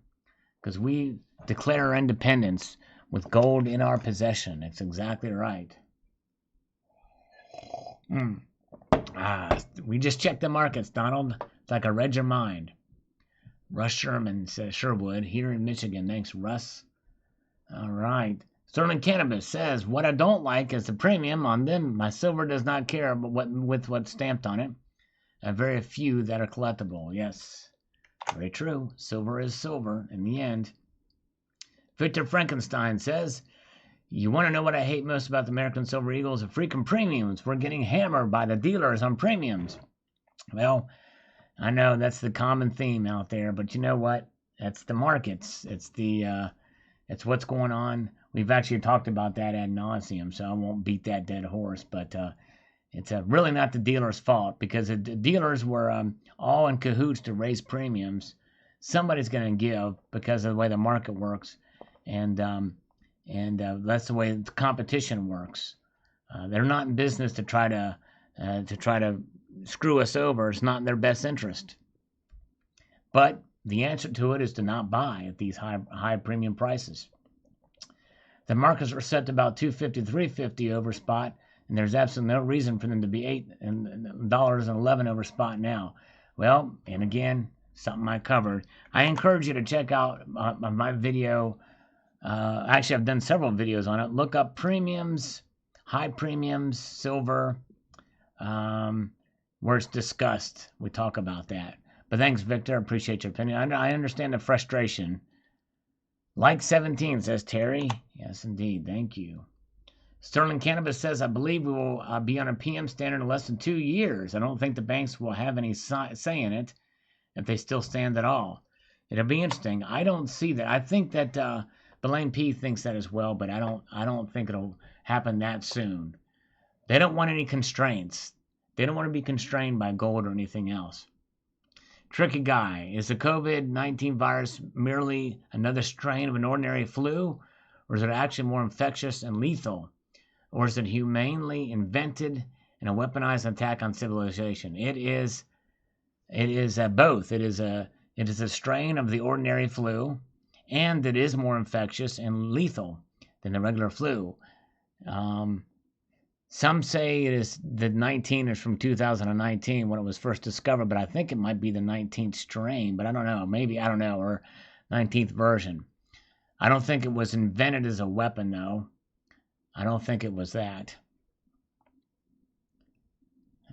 Because we declare our independence with gold in our possession. It's exactly right. We just checked the markets, Donald. It's like I read your mind. Russ Sherman says Sherwood here in Michigan. Thanks, Russ. All right. Sterling Cannabis says, what I don't like is the premium on them. My silver does not care with what's stamped on it. Very few that are collectible. Yes, very true. Silver is silver in the end. Victor Frankenstein says, you want to know what I hate most about the American Silver Eagles? The freaking premiums. We're getting hammered by the dealers on premiums. Well, I know that's the common theme out there, but you know what? That's the markets. It's what's going on. We've actually talked about that ad nauseum, so I won't beat that dead horse. But it's really not the dealer's fault, because the dealers were all in cahoots to raise premiums. Somebody's going to give because of the way the market works, and that's the way the competition works. They're not in business to try to screw us over. It's not in their best interest. But the answer to it is to not buy at these high premium prices. The markets are set to about $250, $350 over spot, and there's absolutely no reason for them to be $8.11 over spot now. Well, and again, something I covered. I encourage you to check out my video. Actually, I've done several videos on it. Look up premiums, high premiums, silver, where it's discussed. We talk about that. But thanks, Victor. I appreciate your opinion. I understand the frustration. Like 17, says Terry. Yes, indeed. Thank you. Sterling Cannabis says, I believe we will be on a PM standard in less than 2 years. I don't think the banks will have any say in it if they still stand at all. It'll be interesting. I don't see that. I think that Belaine P thinks that as well, but I don't think it'll happen that soon. They don't want any constraints. They don't want to be constrained by gold or anything else. Tricky Guy, is the COVID-19 virus merely another strain of an ordinary flu, or is it actually more infectious and lethal? Or is it humanely invented and a weaponized attack on civilization? It is both. It is a strain of the ordinary flu, and it is more infectious and lethal than the regular flu. Some say it is the 19 is from 2019 when it was first discovered, but I think it might be the 19th strain, but I don't know. Maybe, I don't know, or 19th version. I don't think it was invented as a weapon, though. I don't think it was that.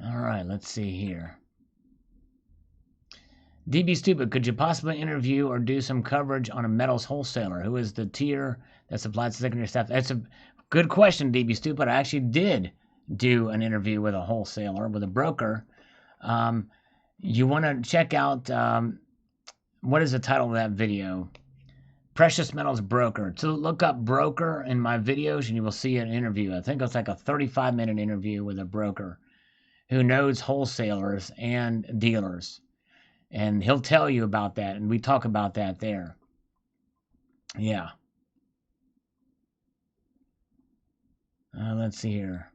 All right, let's see here. DB Stupid, could you possibly interview or do some coverage on a metals wholesaler? Who is the tier that supplies secondary stuff? That's a good question, DB Stupid. I actually did do an interview with a wholesaler, with a broker. You want to check out, what is the title of that video? Precious Metals Broker. So look up broker in my videos and you will see an interview. I think it's like a 35-minute interview with a broker who knows wholesalers and dealers. And he'll tell you about that, and we talk about that there. Yeah. Let's see here.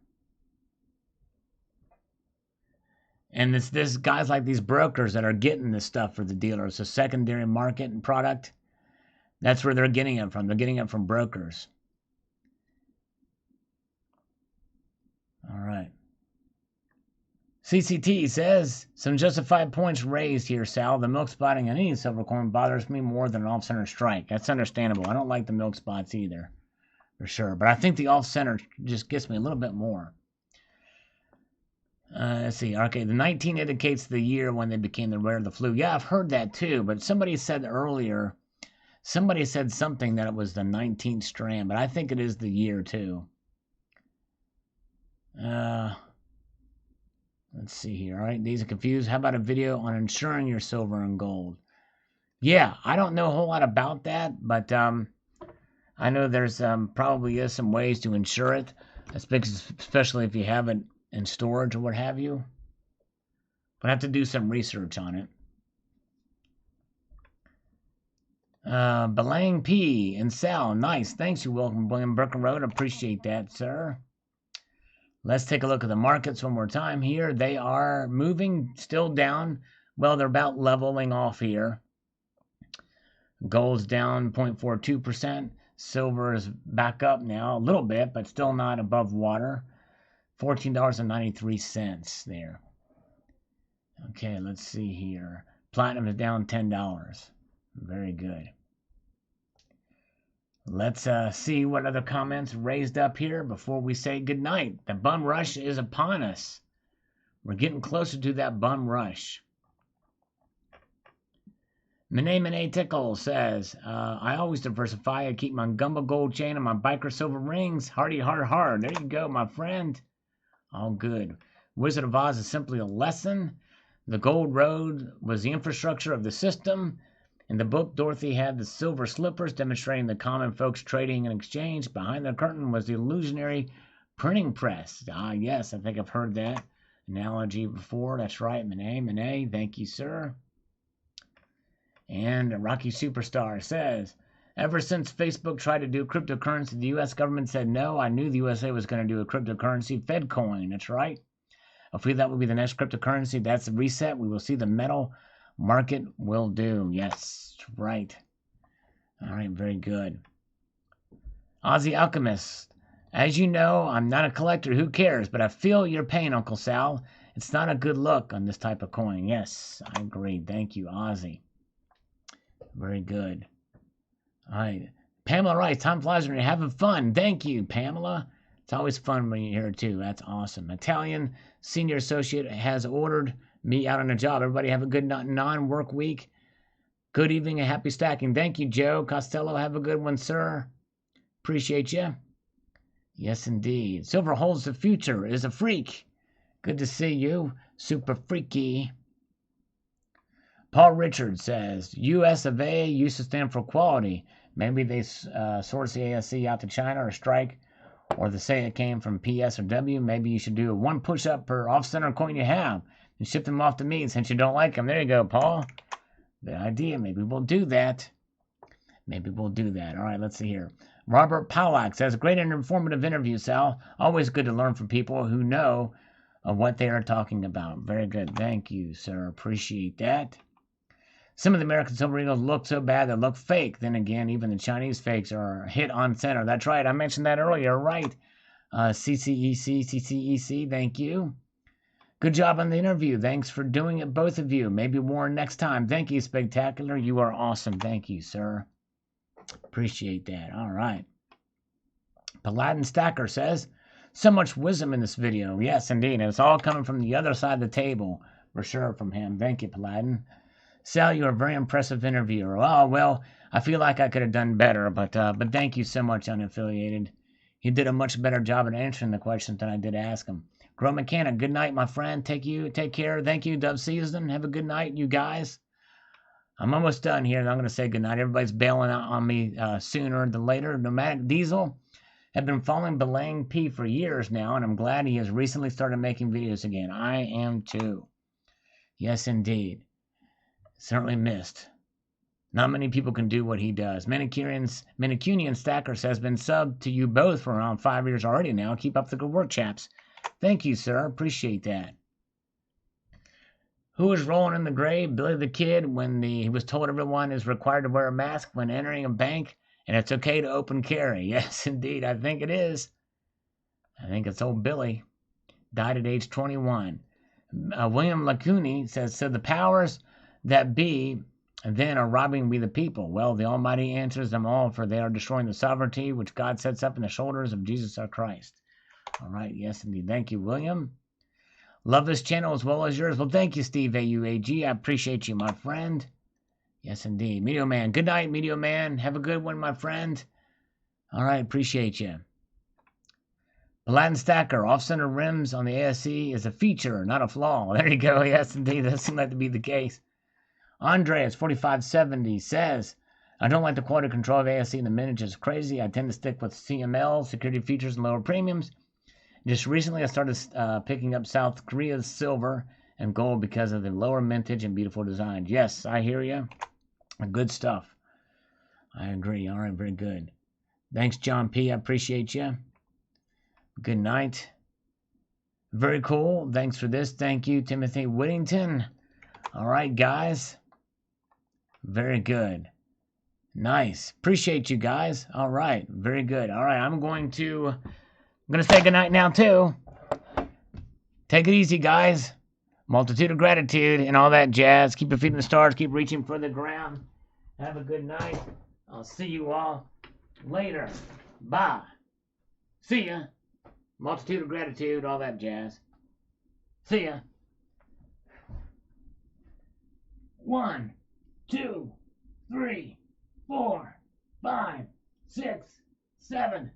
And this guys like these brokers that are getting this stuff for the dealers, the secondary market and product. That's where they're getting it from. They're getting it from brokers. All right. CCT says, some justified points raised here, Sal. The milk spotting on any silver coin bothers me more than an off-center strike. That's understandable. I don't like the milk spots either, for sure. But I think the off-center just gets me a little bit more. Let's see. Okay, the 19 indicates the year when they became the rare of the flu. Yeah, I've heard that too. But somebody said earlier, somebody said something that it was the 19th strand. But I think it is the year too. Let's see here. All right, these are confused. How about a video on insuring your silver and gold? Yeah, I don't know a whole lot about that, but I know there's probably is some ways to insure it, especially if you have it and storage or what have you. But I have to do some research on it. Belang P and Sal, nice. Thanks, you welcome, William Brooklyn Road. Appreciate that, sir. Let's take a look at the markets one more time here. They are moving still down. Well, they're about leveling off here. Gold's down 0.42%. Silver is back up now a little bit, but still not above water. $14.93 there. Okay, let's see here. Platinum is down $10. Very good. Let's see what other comments raised up here before we say goodnight. The bum rush is upon us. We're getting closer to that bum rush. Mene Tickle says, I always diversify. I keep my gumbo gold chain and my biker silver rings. Hardy hard. There you go, my friend. All good. Wizard of Oz is simply a lesson. The gold road was the infrastructure of the system. In the book, Dorothy had the silver slippers demonstrating the common folks trading and exchange. Behind the curtain was the illusionary printing press. Ah, yes, I think I've heard that analogy before. That's right, Mene. Thank you, sir. And Rocky Superstar says, ever since Facebook tried to do cryptocurrency, the U.S. government said no. I knew the USA was going to do a cryptocurrency, Fedcoin. That's right. If we that would be the next cryptocurrency, that's the reset. We will see the metal market will do. Yes, right. All right, very good. Aussie Alchemist. As you know, I'm not a collector. Who cares? But I feel your pain, Uncle Sal. It's not a good look on this type of coin. Yes, I agree. Thank you, Aussie. Very good. All right. Pamela writes, time flies when you're having fun. Thank you, Pamela. It's always fun when you're here, too. That's awesome. Italian senior associate has ordered me out on a job. Everybody have a good non-work week. Good evening and happy stacking. Thank you, Joe Costello. Have a good one, sir. Appreciate you. Yes, indeed. Silver holds the future. Is a freak. Good to see you. Super freaky. Paul Richards says, US of A used to stand for quality. Maybe they source the ASC out to China or strike, or they say it came from PS or W. Maybe you should do one push-up per off-center coin you have and ship them off to me since you don't like them. There you go, Paul. Good idea. Maybe we'll do that. All right, let's see here. Robert Pollack says, great and informative interview, Sal. Always good to learn from people who know what they are talking about. Very good. Thank you, sir. Appreciate that. Some of the American silver eagles look so bad they look fake. Then again, even the Chinese fakes are hit on center. That's right. I mentioned that earlier. Right. CCEC. Thank you. Good job on the interview. Thanks for doing it, both of you. Maybe Warren next time. Thank you, Spectacular. You are awesome. Thank you, sir. Appreciate that. All right. Paladin Stacker says, so much wisdom in this video. Yes, indeed. And it's all coming from the other side of the table. For sure from him. Thank you, Paladin. Sal, you're a very impressive interviewer. Oh, well, I feel like I could have done better, but thank you so much, Unaffiliated. He did a much better job at answering the questions than I did ask him. Grow Mechanic, good night, my friend. Take care. Thank you, Dove Season. Have a good night, you guys. I'm almost done here, and I'm going to say good night. Everybody's bailing out on me sooner than later. Nomadic Diesel have been following Belang P for years now, and I'm glad he has recently started making videos again. I am too. Yes, indeed. Certainly missed. Not many people can do what he does. Manicunian Stackers has been subbed to you both for around 5 years already now. Keep up the good work, chaps. Thank you, sir. Appreciate that. Who was rolling in the grave? Billy the Kid, when he was told everyone is required to wear a mask when entering a bank, and it's okay to open carry. Yes, indeed. I think it is. I think it's old Billy. Died at age 21. William Lacuni says, so the powers that be then are robbing we the people. Well, the Almighty answers them all, for they are destroying the sovereignty which God sets up in the shoulders of Jesus our Christ. All right, yes, indeed. Thank you, William. Love this channel as well as yours. Well, thank you, Steve AUAG. I appreciate you, my friend. Yes, indeed. Meteor Man. Good night, Meteor Man. Have a good one, my friend. All right, appreciate you. Paladin Stacker. Off-center rims on the ASC is a feature, not a flaw. There you go. Yes, indeed. That seems like to be the case. Andreas 4570 says, I don't like the quality control of ASC in the minutes. It's crazy. I tend to stick with CML, security features, and lower premiums. Just recently, I started picking up South Korea's silver and gold because of the lower mintage and beautiful design. Yes, I hear you. Good stuff. I agree. All right, very good. Thanks, John P. I appreciate you. Good night. Very cool. Thanks for this. Thank you, Timothy Whittington. All right, guys. Very good. Nice. Appreciate you guys. All right. Very good. All right, I'm going to say goodnight now, too. Take it easy, guys. Multitude of gratitude and all that jazz. Keep your feet in the stars. Keep reaching for the ground. Have a good night. I'll see you all later. Bye. See ya. Multitude of gratitude, all that jazz. See ya. 1, 2, 3, 4, 5, 6, 7,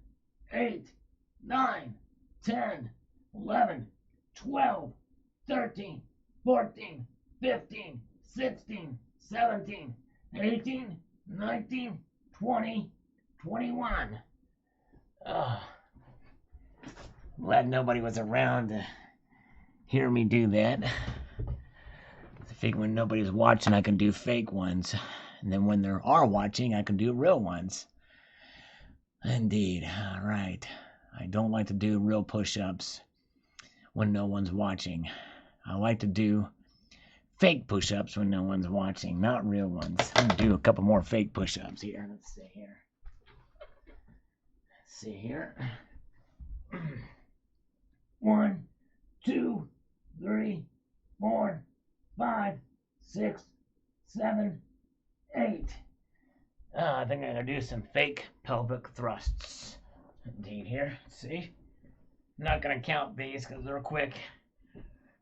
8, 9, 10, 11, 12, 13, 14, 15, 16, 17, 18, 19, 20, 21. Glad nobody was around to hear me do that. I think when nobody's watching, I can do fake ones. And then when there are watching, I can do real ones. Indeed. All right. I don't like to do real push-ups when no one's watching. I like to do fake push-ups when no one's watching, not real ones. I'm going to do a couple more fake push-ups here. Let's see here. Let's see here. 1, 2, 3, 4, 5, 6, 7, 8. I think I'm going to do some fake pelvic thrusts. Indeed here. See? I'm not going to count these because they're quick.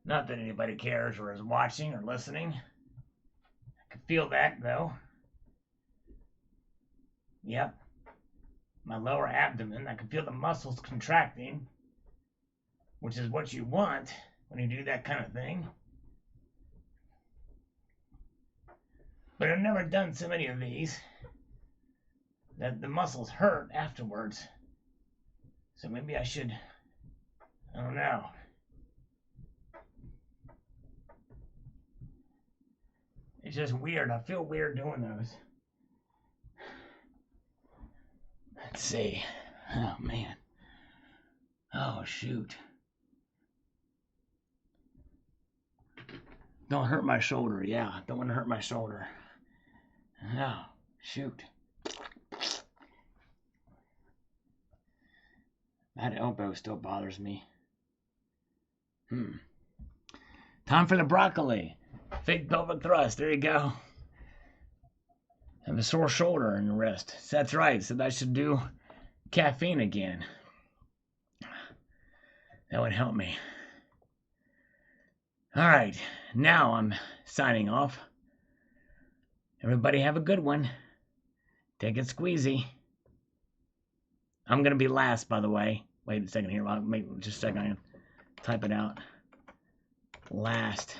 Not that anybody cares or is watching or listening. I can feel that, though. Yep. My lower abdomen. I can feel the muscles contracting, which is what you want when you do that kind of thing. But I've never done so many of these that the muscles hurt afterwards. So maybe I should, I don't know. It's just weird. I feel weird doing those. Let's see. Oh, man. Oh, shoot. Don't hurt my shoulder. Yeah, don't want to hurt my shoulder. Oh, shoot. That elbow still bothers me. Time for the broccoli. Fake pelvic thrust. There you go. Have a sore shoulder and the wrist. So that's right. So I should do caffeine again. That would help me. All right. Now I'm signing off. Everybody have a good one. Take it squeezy. I'm going to be last, by the way. Wait a second here. Wait just a second. I can type it out. Last.